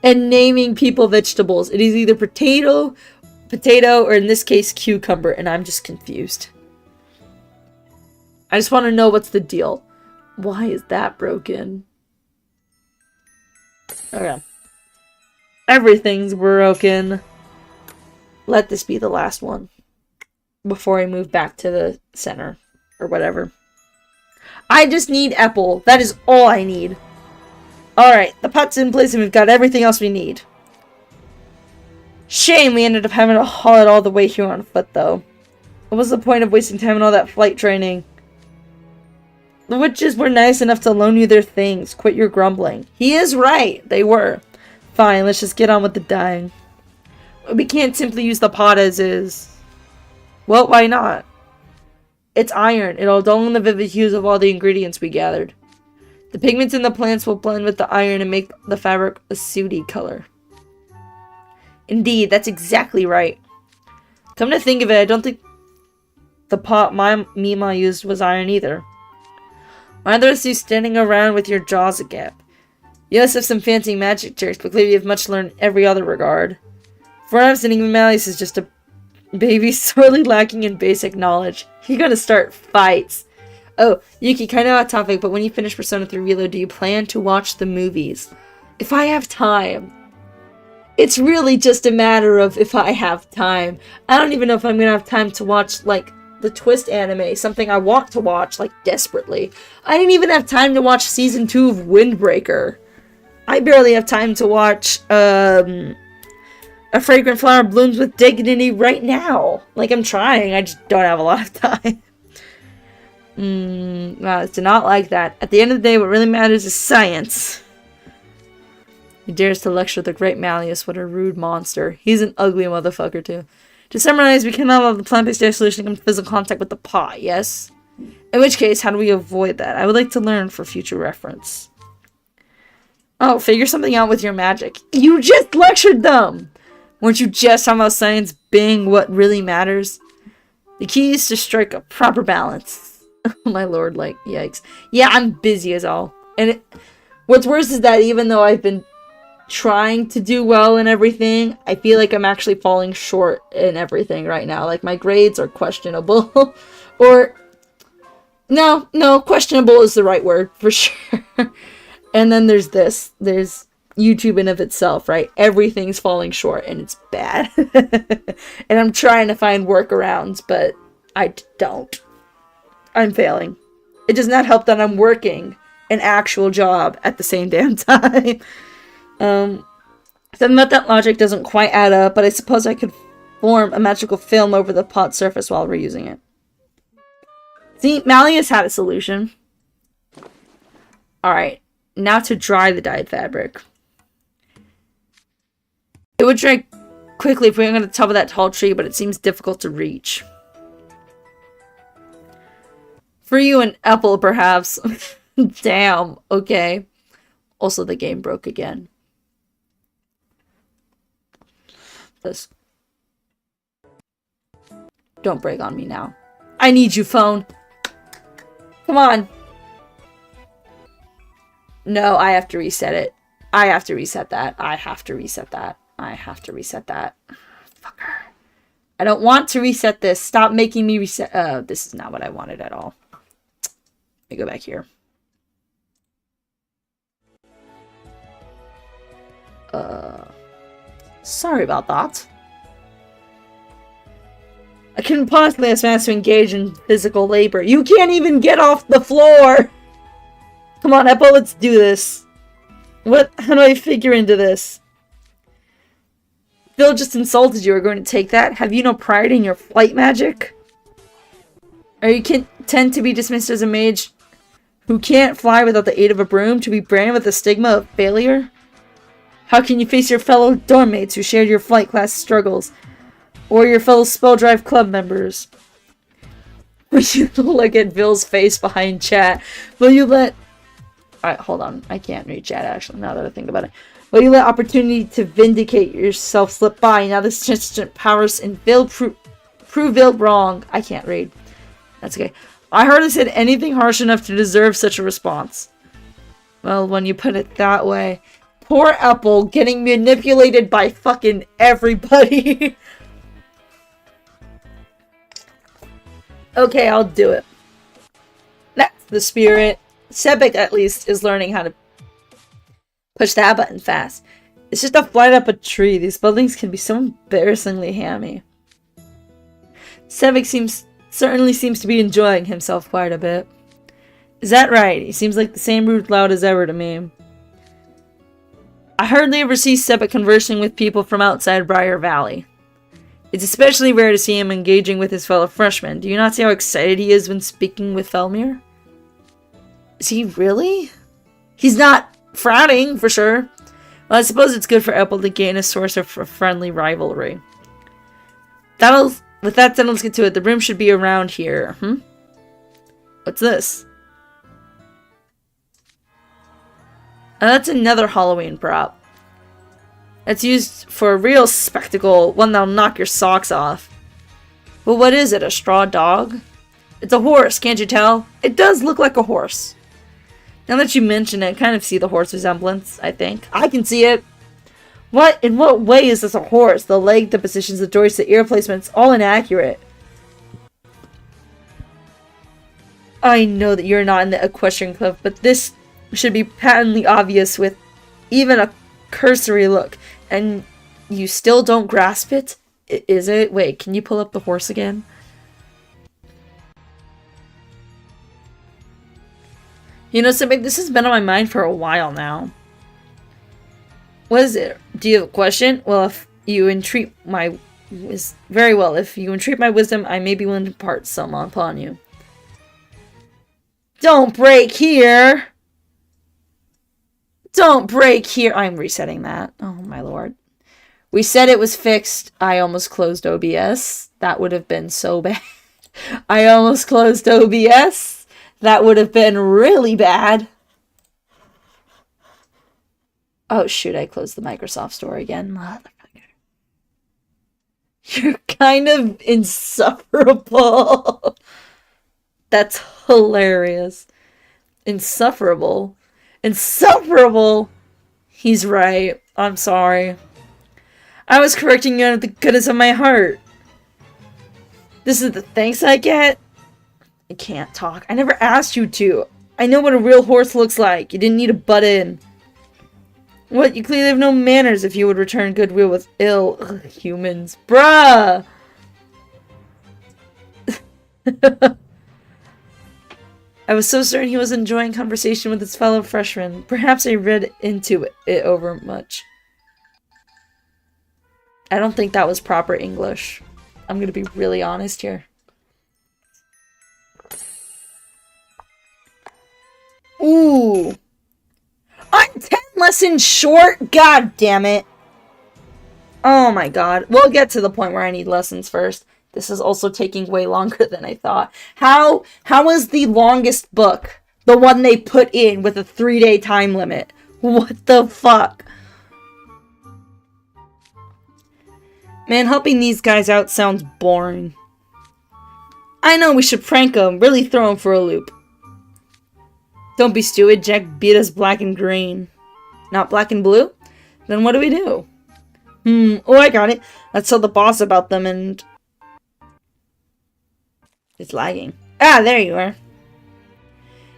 And naming people vegetables. It is either potato, or in this case, cucumber, and I'm just confused. I just want to know what's the deal. Why is that broken? Okay. Everything's broken. Let this be the last one. Before I move back to the center. Or whatever. I just need Apple. That is all I need. Alright, the pot's in place and we've got everything else we need. Shame we ended up having to haul it all the way here on foot, though. What was the point of wasting time on all that flight training? The witches were nice enough to loan you their things. Quit your grumbling. He is right. They were. Fine, let's just get on with the dyeing. We can't simply use the pot as is. Well, why not? It's iron. It'll dull in the vivid hues of all the ingredients we gathered. The pigments in the plants will blend with the iron and make the fabric a sooty color. Indeed, that's exactly right. Come to think of it, I don't think the pot Mima used was iron either. Why are you standing around with your jaws agape? You must have some fancy magic tricks, but clearly you have much learned in every other regard. For what I'm saying, Malleus is just a baby sorely lacking in basic knowledge. You're gonna start fights. Oh, Yuki, kind of off topic, but when you finish Persona 3 Reload, do you plan to watch the movies? If I have time. It's really just a matter of if I have time. I don't even know if I'm gonna have time to watch, like, the TWST anime, something I want to watch, like, desperately. I didn't even have time to watch Season 2 of Windbreaker. I barely have time to watch, A Fragrant Flower Blooms with Dignity right now. Like, I'm trying, I just don't have a lot of time. It's not like that. At the end of the day, what really matters is science. He dares to lecture the great Malleus. What a rude monster. He's an ugly motherfucker, too. To summarize, we cannot allow the plant-based air solution to come into physical contact with the pot, yes? In which case, how do we avoid that? I would like to learn for future reference. Oh, figure something out with your magic. You just lectured them! Weren't you just talking about science being what really matters? The key is to strike a proper balance. Oh my lord, like, yikes. Yeah, I'm busy as all. And what's worse is that even though I've been trying to do well in everything, I feel like I'm actually falling short in everything right now. Like, my grades are questionable. Or, no, questionable is the right word, for sure. And then there's this. There's YouTube in of itself, right? Everything's falling short, and it's bad. And I'm trying to find workarounds, but I don't. I'm failing. It does not help that I'm working an actual job at the same damn time. Something about that logic doesn't quite add up, but I suppose I could form a magical film over the pot surface while reusing it. See, Malleus had a solution. Alright, now to dry the dyed fabric. It would dry quickly if we went on the top of that tall tree, but it seems difficult to reach. For you and Apple, perhaps. Damn, okay. Also, the game broke again. This. Don't break on me now. I need you, phone. Come on. No, I have to reset it. I have to reset that. I have to reset that. I have to reset that. Fucker. I don't want to reset this. Stop making me reset. This is not what I wanted at all. Let me go back here. Sorry about that. I couldn't possibly ask fans to engage in physical labor. You can't even get off the floor! Come on, Eppo, let's do this. How do I figure into this? Phil just insulted you. Are going to take that? Have you no pride in your flight magic? Are you content to be dismissed as a mage who can't fly without the aid of a broom, to be branded with the stigma of failure? How can you face your fellow dormmates who shared your flight class struggles? Or your fellow Spell Drive club members? Will you look at Bill's face behind chat? Will you let... Alright, hold on. I can't read chat, actually, now that I think about it. Will you let opportunity to vindicate yourself slip by? Now this consistent powers in Bill prove Bill wrong. I can't read. That's okay. I hardly said anything harsh enough to deserve such a response. Well, when you put it that way... Poor Apple getting manipulated by fucking everybody. Okay, I'll do it. That's the spirit. Sebek, at least, is learning how to push that button fast. It's just a flight up a tree. These buildings can be so embarrassingly hammy. Sebek certainly seems to be enjoying himself quite a bit. Is that right? He seems like the same rude loud as ever to me. I hardly ever see Sebek conversing with people from outside Briar Valley. It's especially rare to see him engaging with his fellow freshmen. Do you not see how excited he is when speaking with Felmir? Is he really? He's not frowning, for sure. Well, I suppose it's good for Apple to gain a source of friendly rivalry. With that said, let's get to it. The room should be around here. What's this? That's another Halloween prop. It's used for a real spectacle, one that'll knock your socks off. But what is it, a straw dog? It's a horse, can't you tell? It does look like a horse. Now that you mention it, I kind of see the horse resemblance, I think. I can see it. In what way is this a horse? The leg, the positions, the joints, the ear placements, all inaccurate. I know that you're not in the equestrian club, but this should be patently obvious with even a cursory look. And you still don't grasp it? Is it? Wait, can you pull up the horse again? You know something? This has been on my mind for a while now. What is it? Do you have a question? Well, if you entreat my... Very well. If you entreat my wisdom, I may be willing to impart some upon you. Don't break here! Don't break here! I'm resetting that. Oh my lord. We said it was fixed. I almost closed OBS. That would have been so bad. I almost closed OBS. That would have been really bad. Oh shoot, I closed the Microsoft Store again. Motherfucker. You're kind of insufferable. That's hilarious. Insufferable. Insufferable! He's right. I'm sorry. I was correcting you out of the goodness of my heart. This is the thanks I get? I can't talk. I never asked you to. I know what a real horse looks like. You didn't need to butt in. What? You clearly have no manners if you would return goodwill with ill. Ugh, humans. Bruh! I was so certain he was enjoying conversation with his fellow freshmen. Perhaps I read into it over much. I don't think that was proper English. I'm gonna be really honest here. Ooh. I'm 10 lessons short? God damn it. Oh my god. We'll get to the point where I need lessons first. This is also taking way longer than I thought. How is the longest book the one they put in with a 3-day time limit? What the fuck? Man, helping these guys out sounds boring. I know we should prank them, really throw them for a loop. Don't be stupid, Jack beat us black and green. Not black and blue? Then what do we do? Oh, I got it. Let's tell the boss about them and... It's lagging. Ah, there you are.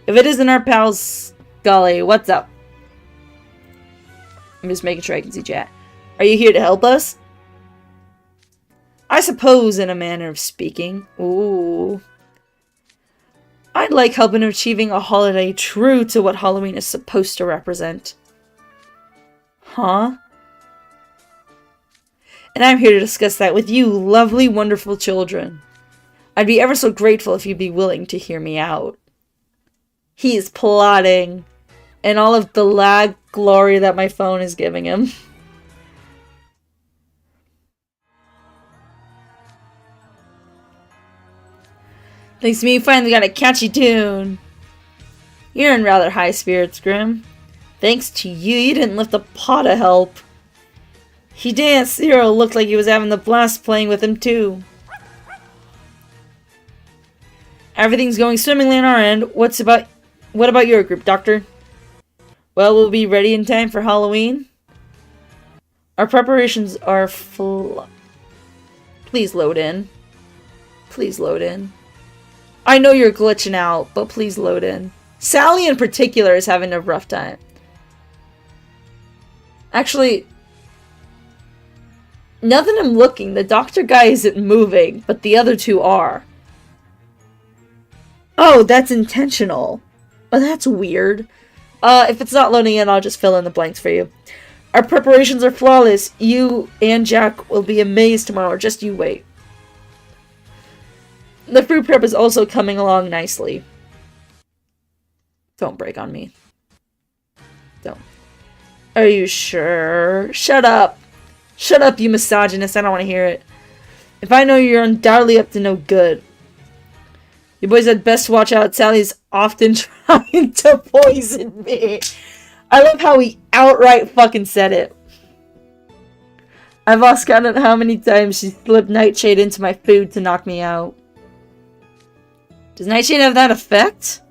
If it isn't our pal Scully, what's up? I'm just making sure I can see chat. Are you here to help us? I suppose, in a manner of speaking. Ooh. I'd like help in achieving a holiday true to what Halloween is supposed to represent. Huh? And I'm here to discuss that with you, lovely, wonderful children. I'd be ever so grateful if you'd be willing to hear me out. He's plotting. And all of the lag glory that my phone is giving him. Thanks to me, you finally got a catchy tune. You're in rather high spirits, Grim. Thanks to you, you didn't lift a paw to help. He danced. Zero looked like he was having the blast playing with him, too. Everything's going swimmingly on our end. What about your group, Doctor? Well, we'll be ready in time for Halloween. Our preparations are full. Please load in. Please load in. I know you're glitching out, but please load in. Sally in particular is having a rough time. Actually, now that I'm looking, the doctor guy isn't moving, but the other two are. Oh, that's intentional. Oh, that's weird. If it's not loading in, I'll just fill in the blanks for you. Our preparations are flawless. You and Jack will be amazed tomorrow. Just you wait. The fruit prep is also coming along nicely. Don't break on me. Don't. Are you sure? Shut up. Shut up, you misogynist. I don't want to hear it. If I know you're undoubtedly up to no good. You boys had best watch out. Sally's often trying to poison me. I love how he outright fucking said it. I've lost count of how many times she slipped Nightshade into my food to knock me out. Does Nightshade have that effect?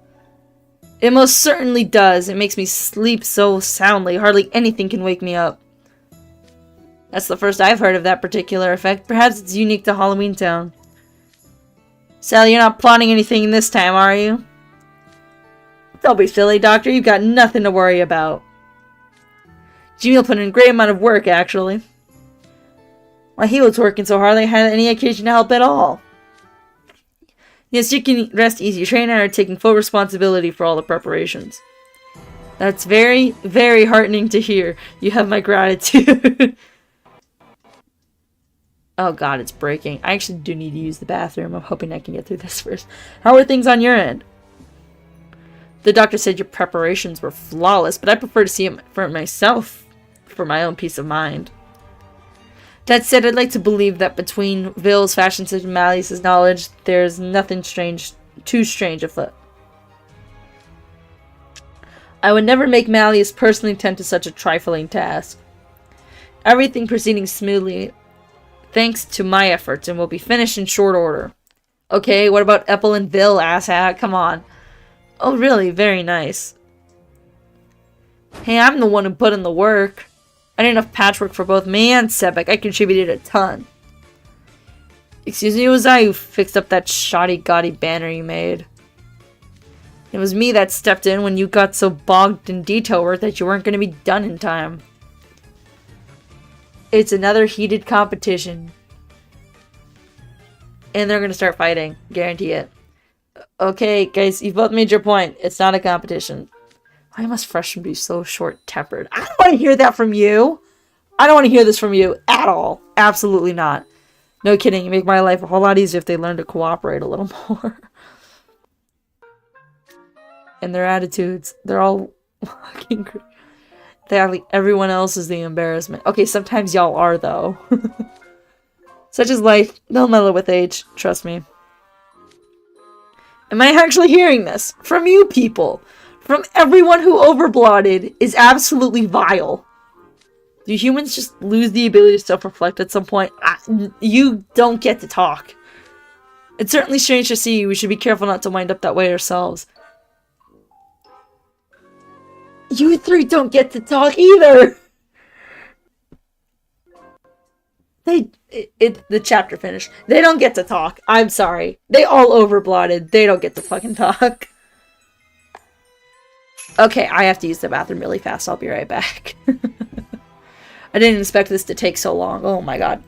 It most certainly does. It makes me sleep so soundly, hardly anything can wake me up. That's the first I've heard of that particular effect. Perhaps it's unique to Halloween Town. Sally, you're not plotting anything this time, are you? Don't be silly, Doctor. You've got nothing to worry about. Jamil put in a great amount of work, actually. While he was working so hard, I hadn't any occasion to help at all. Yes, you can rest easy. Trey and I are taking full responsibility for all the preparations. That's very, very heartening to hear. You have my gratitude. Oh god, it's breaking. I actually do need to use the bathroom. I'm hoping I can get through this first. How are things on your end? The doctor said your preparations were flawless, but I prefer to see it for myself, for my own peace of mind. That said, I'd like to believe that between Ville's fashion sense and Malleus's knowledge, there's nothing too strange afoot. I would never make Malleus personally tend to such a trifling task. Everything proceeding smoothly, thanks to my efforts, and will be finished in short order. Okay, what about Epple and Ville, asshat? Come on. Oh, really? Very nice. Hey, I'm the one who put in the work. I did enough patchwork for both me and Sebek. I contributed a ton. Excuse me, it was I who fixed up that shoddy, gaudy banner you made. It was me that stepped in when you got so bogged in detail work that you weren't going to be done in time. It's another heated competition. And they're going to start fighting. Guarantee it. Okay, guys, you've both made your point. It's not a competition. Why must freshmen be so short-tempered? I don't want to hear that from you. I don't want to hear this from you at all. Absolutely not. No kidding. You make my life a whole lot easier if they learn to cooperate a little more. And their attitudes. They're all fucking crazy. They act like everyone else is the embarrassment. Okay, sometimes y'all are, though. Such is life. They'll mellow with age. Trust me. Am I actually hearing this? From you people. From everyone who overblotted is absolutely vile. Do humans just lose the ability to self-reflect at some point? You don't get to talk. It's certainly strange to see. We should be careful not to wind up that way ourselves. You three don't get to talk either! The chapter finished. They don't get to talk. I'm sorry. They all overblotted. They don't get to fucking talk. Okay, I have to use the bathroom really fast. I'll be right back. I didn't expect this to take so long. Oh my god.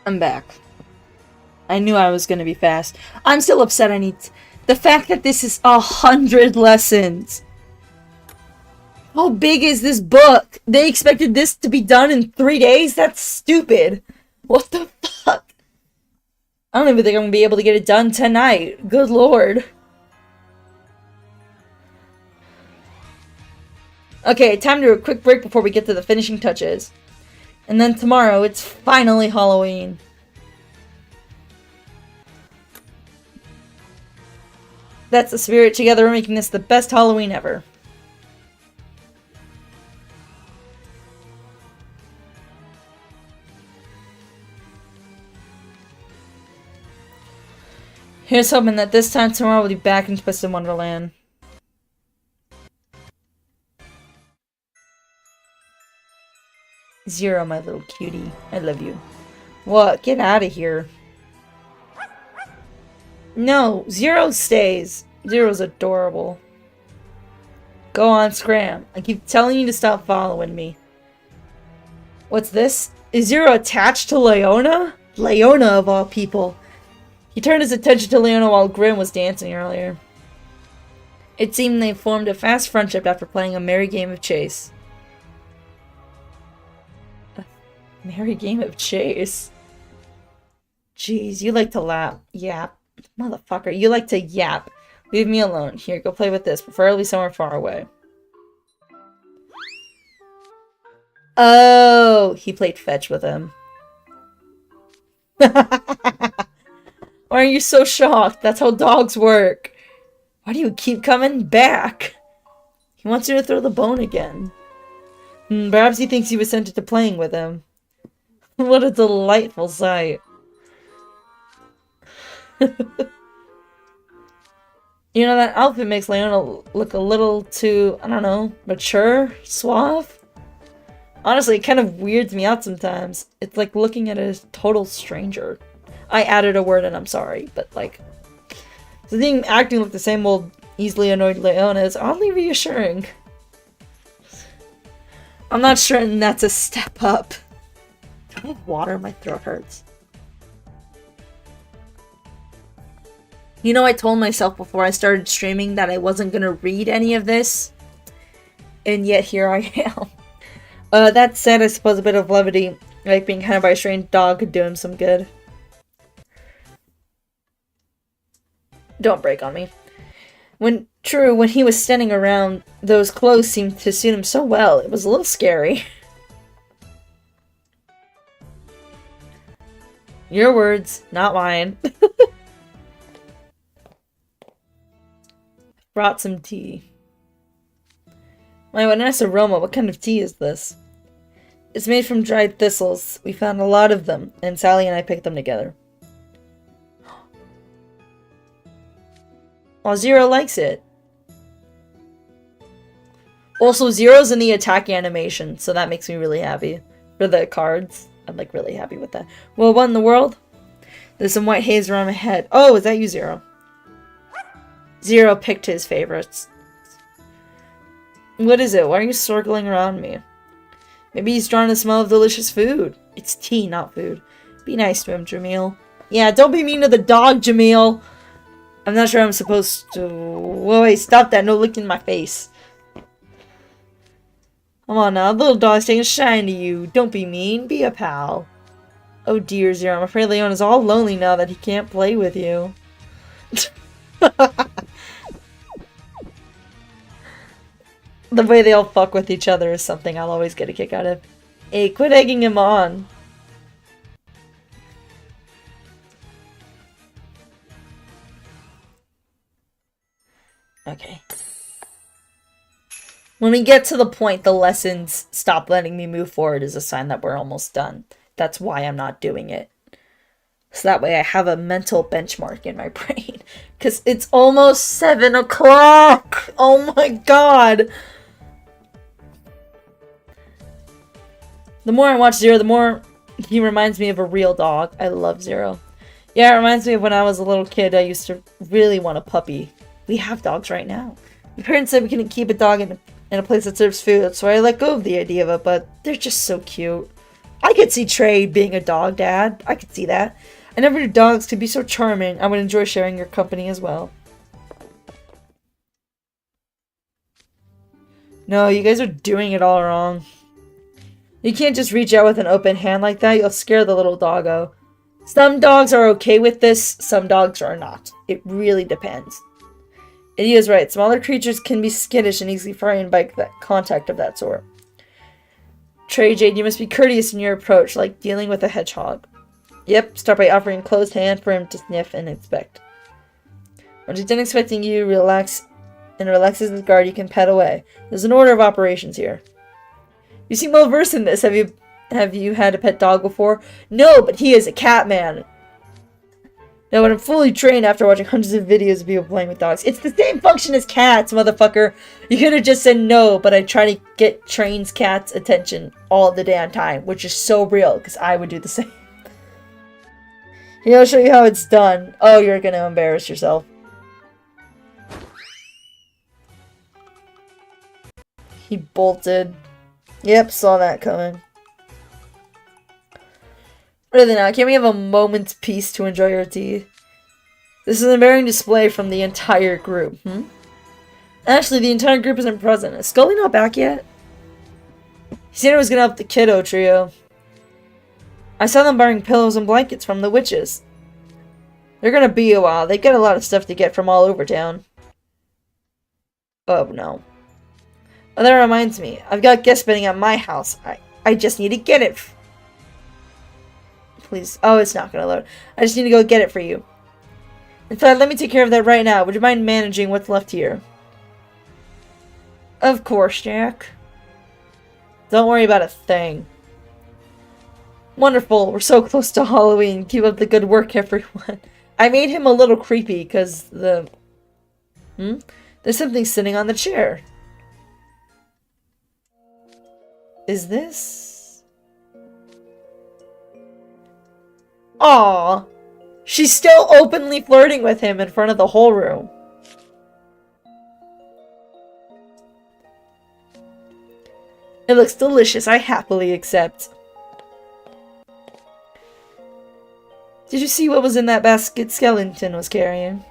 I'm back. I knew I was gonna be fast. I'm still upset I need... The fact that this is 100 lessons. How big is this book? They expected this to be done in 3 days? That's stupid. What the fuck? I don't even think I'm gonna be able to get it done tonight. Good lord. Okay, time to do a quick break before we get to the finishing touches. And then tomorrow, it's finally Halloween. That's the spirit. Together we're making this the best Halloween ever. Here's hoping that this time tomorrow we'll be back in TWST Wonderland. Zero, my little cutie. I love you. What? Get out of here. No, Zero stays. Zero's adorable. Go on, Scram. I keep telling you to stop following me. What's this? Is Zero attached to Leona? Leona, of all people. He turned his attention to Leona while Grim was dancing earlier. It seemed they formed a fast friendship after playing a merry game of chase. Merry game of chase. Jeez, you like to laugh. Yap. Motherfucker, you like to yap. Leave me alone. Here, go play with this, preferably somewhere far away. Oh, he played fetch with him. Why are you so shocked? That's how dogs work. Why do you keep coming back? He wants you to throw the bone again. Perhaps he thinks you assented to playing with him. What a delightful sight. You know, that outfit makes Leona look a little too, I don't know, mature? Suave? Honestly, it kind of weirds me out sometimes. It's like looking at a total stranger. I added a word and I'm sorry, but like... the thing acting like the same old easily annoyed Leona is oddly reassuring. I'm not sure that's a step up. Do I have water? My throat hurts. You know, I told myself before I started streaming that I wasn't gonna read any of this. And yet here I am. That said, I suppose a bit of levity, like being hunted by a strange dog, could do him some good. Don't break on me. When he was standing around, those clothes seemed to suit him so well, it was a little scary. Your words, not mine. Brought some tea. My, what a nice aroma. What kind of tea is this? It's made from dried thistles. We found a lot of them, and Sally and I picked them together. Well, Zero likes it. Also, Zero's in the attack animation, so that makes me really happy. For the cards, I'm like really happy with that. Well, what in the world? There's some white haze around my head. Oh, is that you, Zero? Zero picked his favorites. What is it? Why are you circling around me? Maybe he's drawn to the smell of delicious food. It's tea, not food. Be nice to him, Jamil. Yeah, don't be mean to the dog, Jamil. I'm not sure I'm supposed to... Whoa, wait, stop that. No licking my face. Come on now, the little dog's taking a shine to you. Don't be mean. Be a pal. Oh dear, Zero. I'm afraid Leona's all lonely now that he can't play with you. The way they all fuck with each other is something I'll always get a kick out of. Hey, quit egging him on. Okay. When we get to the point the lessons stop letting me move forward is a sign that we're almost done. That's why I'm not doing it. So that way I have a mental benchmark in my brain. Because it's almost 7 o'clock! Oh my god! The more I watch Zero, the more he reminds me of a real dog. I love Zero. Yeah, it reminds me of when I was a little kid. I used to really want a puppy. We have dogs right now. My parents said we couldn't keep a dog in a place that serves food, so I let go of the idea of it, but they're just so cute. I could see Trey being a dog dad. I could see that. I never knew dogs could be so charming. I would enjoy sharing your company as well. No, you guys are doing it all wrong. You can't just reach out with an open hand like that. You'll scare the little doggo. Some dogs are okay with this. Some dogs are not. It really depends. And he is right. Smaller creatures can be skittish and easily frightened by that contact of that sort. Trey Jade, you must be courteous in your approach, like dealing with a hedgehog. Yep, start by offering a closed hand for him to sniff and inspect. Once he's done expecting you, relaxes his guard, you can pet away. There's an order of operations here. You seem well versed in this. Have you had a pet dog before? No, but he is a cat man. Now, when I'm fully trained after watching hundreds of videos of people playing with dogs, it's the same function as cats, motherfucker. You could have just said no, but I try to get trained cats' attention all the damn time, which is so real, because I would do the same. Here, I'll show you how it's done. Oh, you're gonna embarrass yourself. He bolted. Yep, saw that coming. Really now, can we have a moment's peace to enjoy our tea? This is an embarrassing display from the entire group, Actually, the entire group isn't present. Is Scully not back yet? He said he was gonna help the kiddo trio. I saw them borrowing pillows and blankets from the witches. They're gonna be a while. They get a lot of stuff to get from all over town. Oh no. Oh, that reminds me. I've got guest bedding at my house. I just need to get it. Please. Oh, it's not gonna load. I just need to go get it for you. In fact, let me take care of that right now. Would you mind managing what's left here? Of course, Jack. Don't worry about a thing. Wonderful. We're so close to Halloween. Keep up the good work, everyone. I made him a little creepy because the... There's something sitting on the chair. Is this? Aw. She's still openly flirting with him in front of the whole room. It looks delicious. I happily accept. Did you see what was in that basket Skellington was carrying?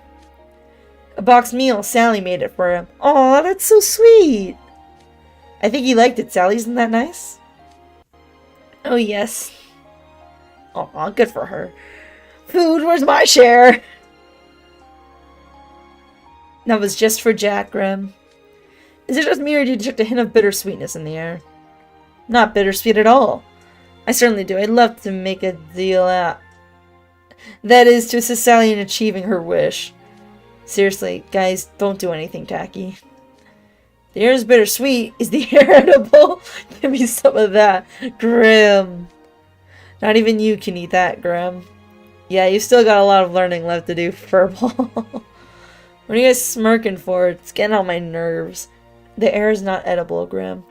A boxed meal. Sally made it for him. Aw, that's so sweet. I think he liked it, Sally. Isn't that nice? Oh, yes. Aw, good for her. Food, where's my share? That was just for Jack, Grim. Is it just me, or did you detect a hint of bittersweetness in the air? Not bittersweet at all. I certainly do. I'd love to make a deal out. That is, to assist Sally in achieving her wish. Seriously, guys, don't do anything tacky. The air is bittersweet. Is the air edible? Give me some of that. Grim. Not even you can eat that, Grim. Yeah, you still got a lot of learning left to do, Furball. What are you guys smirking for? It's getting on my nerves. The air is not edible, Grim.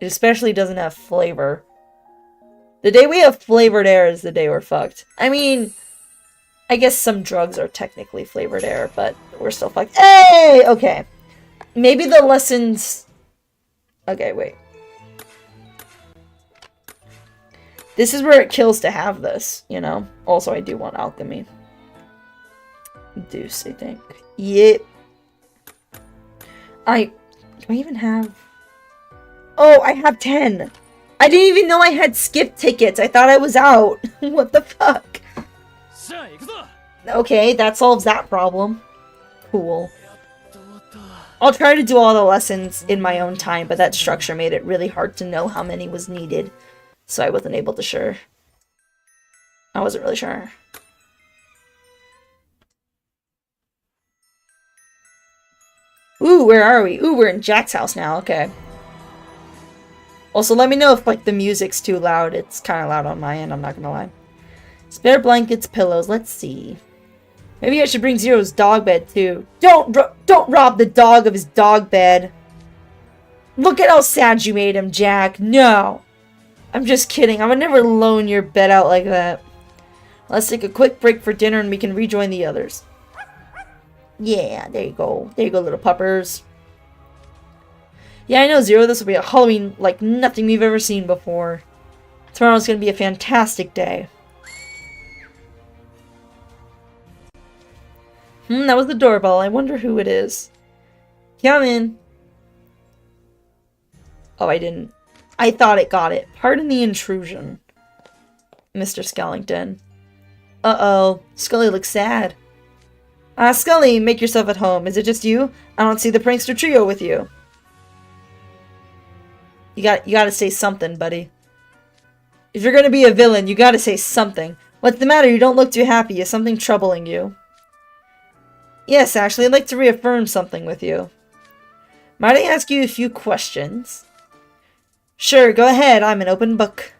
It especially doesn't have flavor. The day we have flavored air is the day we're fucked. I mean, I guess some drugs are technically flavored air, but we're still fucked. Hey! Okay. Maybe the lessons... Okay, wait. This is where it kills to have this, you know? Also, I do want alchemy. Deuce, I think. Yep. Do I even have... Oh, I have 10. I didn't even know I had skip tickets. I thought I was out. What the fuck? Okay, that solves that problem. Cool. I'll try to do all the lessons in my own time, but that structure made it really hard to know how many was needed. So I wasn't able to sure. I wasn't really sure. Ooh, where are we? Ooh, we're in Jack's house now. Okay. Also, let me know if, like, the music's too loud. It's kind of loud on my end, I'm not gonna lie. Spare blankets, pillows. Let's see. Maybe I should bring Zero's dog bed, too. Don't rob the dog of his dog bed. Look at how sad you made him, Jack. No. I'm just kidding. I would never loan your bed out like that. Let's take a quick break for dinner and we can rejoin the others. Yeah, there you go. There you go, little puppers. Yeah, I know, Zero. This will be a Halloween like nothing we've ever seen before. Tomorrow's gonna be a fantastic day. That was the doorbell. I wonder who it is. Come in. Oh, I didn't. I thought it got it. Pardon the intrusion, Mr. Skellington. Uh-oh. Scully looks sad. Scully, make yourself at home. Is it just you? I don't see the prankster trio with you. You gotta say something, buddy. If you're gonna be a villain, you gotta say something. What's the matter? You don't look too happy. Is something troubling you? Yes, Ashley, I'd like to reaffirm something with you. Might I ask you a few questions? Sure, go ahead. I'm an open book.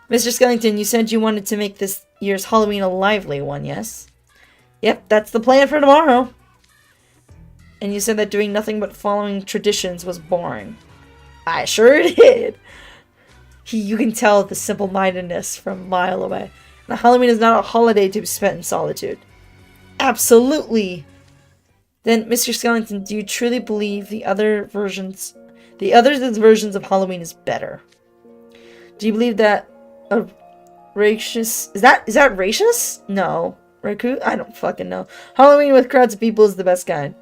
Mr. Skellington, you said you wanted to make this year's Halloween a lively one, yes? Yep, that's the plan for tomorrow. And you said that doing nothing but following traditions was boring. I sure did. You can tell the simple-mindedness from a mile away. Now, Halloween is not a holiday to be spent in solitude. Absolutely. Then, Mr. Skellington, do you truly believe the others' versions of Halloween is better? Do you believe that a racist... Is that racist? No. Raku? I don't fucking know. Halloween with crowds of people is the best kind.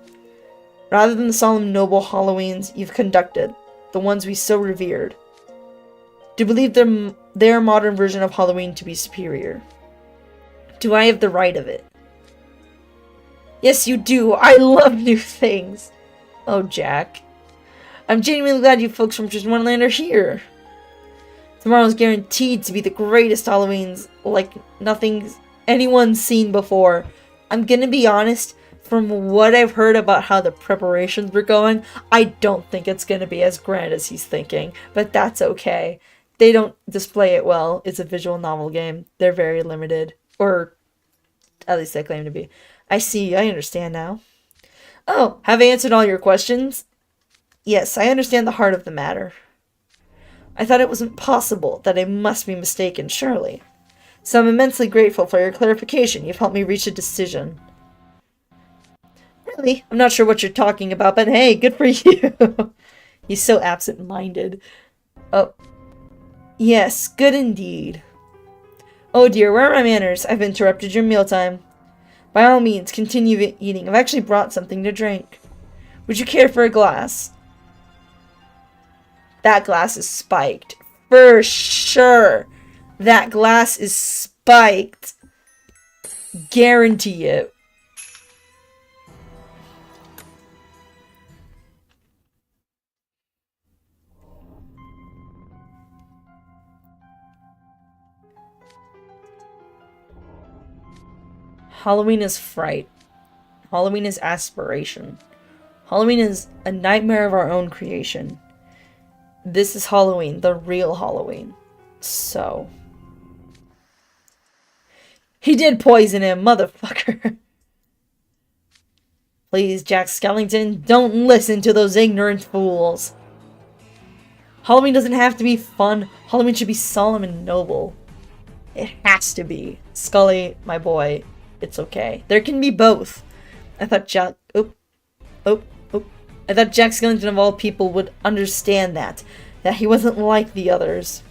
Rather than the solemn, noble Halloweens you've conducted, the ones we so revered. Do you believe their modern version of Halloween to be superior? Do I have the right of it? Yes, you do. I love new things. Oh, Jack. I'm genuinely glad you folks from Just Wonderland are here. Tomorrow's guaranteed to be the greatest Halloweens like nothing anyone's seen before. I'm gonna be honest, from what I've heard about how the preparations were going, I don't think it's gonna be as grand as he's thinking, but that's okay. They don't display it well. It's a visual novel game. They're very limited, or at least they claim to be. I see, I understand now. Oh, have I answered all your questions? Yes, I understand the heart of the matter. I thought it was impossible, that I must be mistaken, surely. So I'm immensely grateful for your clarification. You've helped me reach a decision. Really? I'm not sure what you're talking about, but hey, good for you. He's so absent-minded. Oh. Yes, good indeed. Oh dear, where are my manners? I've interrupted your mealtime. By all means, continue eating. I've actually brought something to drink. Would you care for a glass? That glass is spiked. For sure. That glass is spiked. Guarantee it. Halloween is fright. Halloween is aspiration. Halloween is a nightmare of our own creation. This is Halloween, the real Halloween. So. He did poison him, motherfucker. Please, Jack Skellington, don't listen to those ignorant fools. Halloween doesn't have to be fun. Halloween should be solemn and noble. It has to be. Scully, my boy, it's okay. There can be both. I thought Jack Skellington of all people would understand that he wasn't like the others.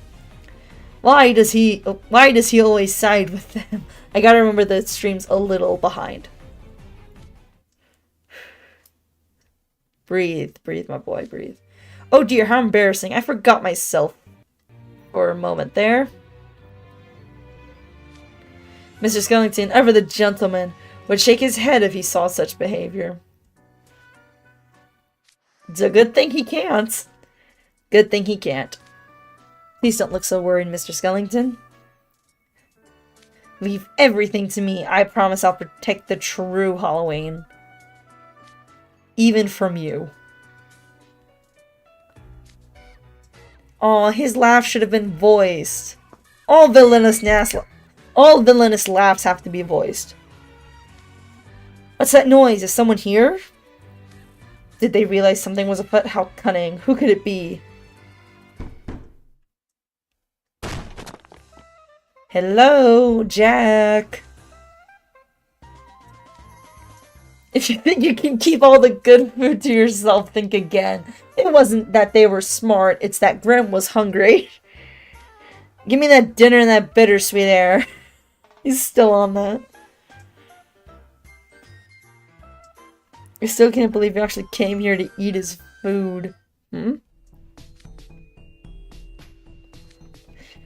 Why does he always side with them? I gotta remember the stream's a little behind. Breathe, my boy, breathe. Oh dear, how embarrassing. I forgot myself for a moment there. Mr. Skellington, ever the gentleman, would shake his head if he saw such behavior. It's a good thing he can't. Good thing he can't. Please don't look so worried, Mr. Skellington. Leave everything to me. I promise I'll protect the true Halloween. Even from you. Aw, his laugh should have been voiced. All villainous laughs have to be voiced. What's that noise? Is someone here? Did they realize something was afoot? How cunning. Who could it be? Hello, Jack. If you think you can keep all the good food to yourself, think again. It wasn't that they were smart, it's that Grim was hungry. Give me that dinner and that bittersweet air. He's still on that. I still can't believe you actually came here to eat his food.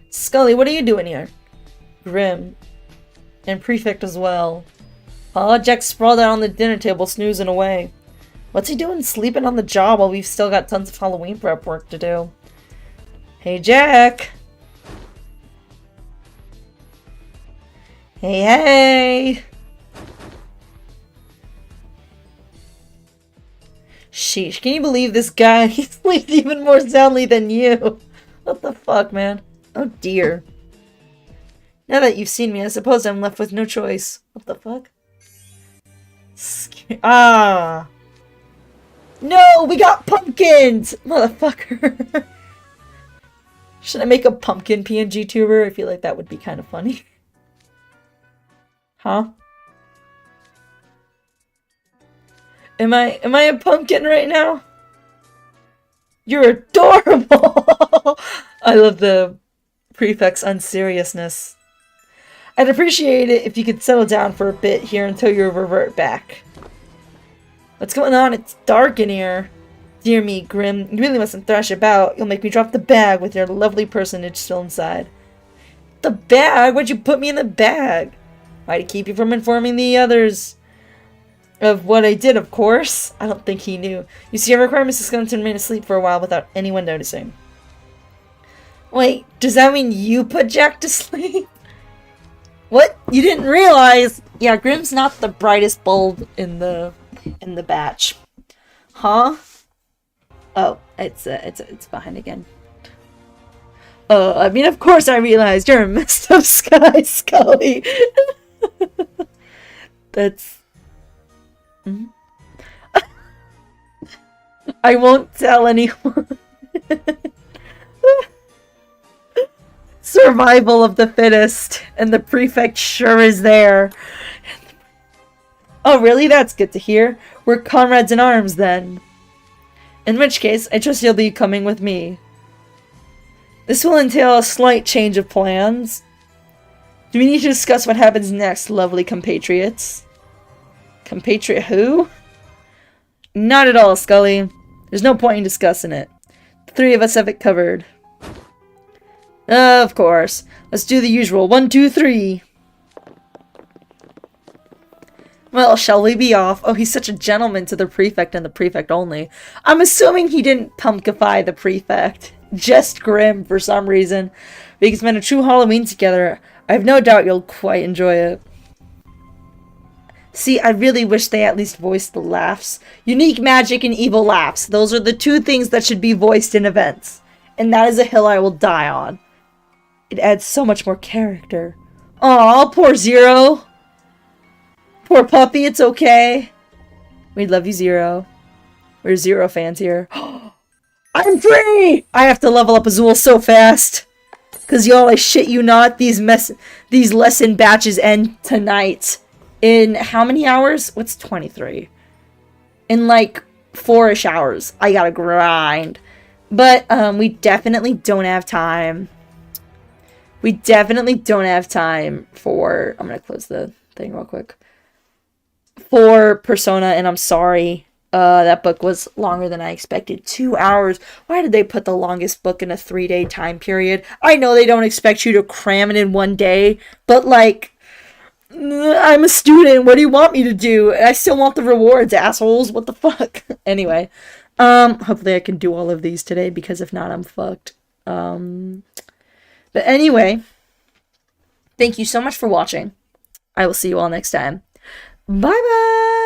Scully, what are you doing here? Grim. And Prefect as well. Jack's sprawled out on the dinner table, snoozing away. What's he doing sleeping on the job while we've still got tons of Halloween prep work to do? Hey, Jack! Hey, hey! Sheesh, can you believe this guy? He sleeps even more soundly than you. What the fuck, man? Oh dear. Now that you've seen me, I suppose I'm left with no choice. What the fuck? Ah! No, we got pumpkins! Motherfucker. Should I make a pumpkin PNG tuber? I feel like that would be kind of funny. Huh? Am I a pumpkin right now? You're adorable! I love the Prefect's unseriousness. I'd appreciate it if you could settle down for a bit here until you revert back. What's going on? It's dark in here. Dear me, Grim, you really mustn't thrash about. You'll make me drop the bag with your lovely personage still inside. The bag? Why'd you put me in the bag? Why, to keep you from informing the others of what I did, of course. I don't think he knew. You see, I require Mrs. Skellington to remain asleep for a while without anyone noticing. Wait, does that mean you put Jack to sleep? What? You didn't realize? Yeah, Grim's not the brightest bulb in the batch. Huh? Oh, it's behind again. I mean, of course I realized you're a messed up Scully. That's... I won't tell anyone. Survival of the fittest, and the prefect sure is there. Oh, really? That's good to hear. We're comrades in arms, then. In which case, I trust you'll be coming with me. This will entail a slight change of plans. Do we need to discuss what happens next, lovely compatriots? Compatriot who? Not at all, Scully. There's no point in discussing it. The three of us have it covered. Of course. Let's do the usual. 1, 2, 3. Well, shall we be off? Oh, he's such a gentleman to the prefect and the prefect only. I'm assuming he didn't pumpkify the prefect. Just Grim for some reason. We can spend a true Halloween together. I have no doubt you'll quite enjoy it. See, I really wish they at least voiced the laughs. Unique magic and evil laughs. Those are the two things that should be voiced in events. And that is a hill I will die on. It adds so much more character. Aw, poor Zero. Poor puppy, it's okay. We love you, Zero. We're Zero fans here. I'm free! I have to level up Azul so fast. Cause y'all, I shit you not, these lesson batches end tonight. In how many hours? What's 23? In like 4-ish hours. I gotta grind. But we definitely don't have time. We definitely don't have time for... I'm gonna close the thing real quick. For Persona, and I'm sorry. That book was longer than I expected. 2 hours. Why did they put the longest book in a 3-day time period? I know they don't expect you to cram it in one day, but like... I'm a student. What do you want me to do? I still want the rewards, assholes. What the fuck? Anyway. Hopefully I can do all of these today, because if not, I'm fucked. But anyway. Thank you so much for watching. I will see you all next time. Bye-bye!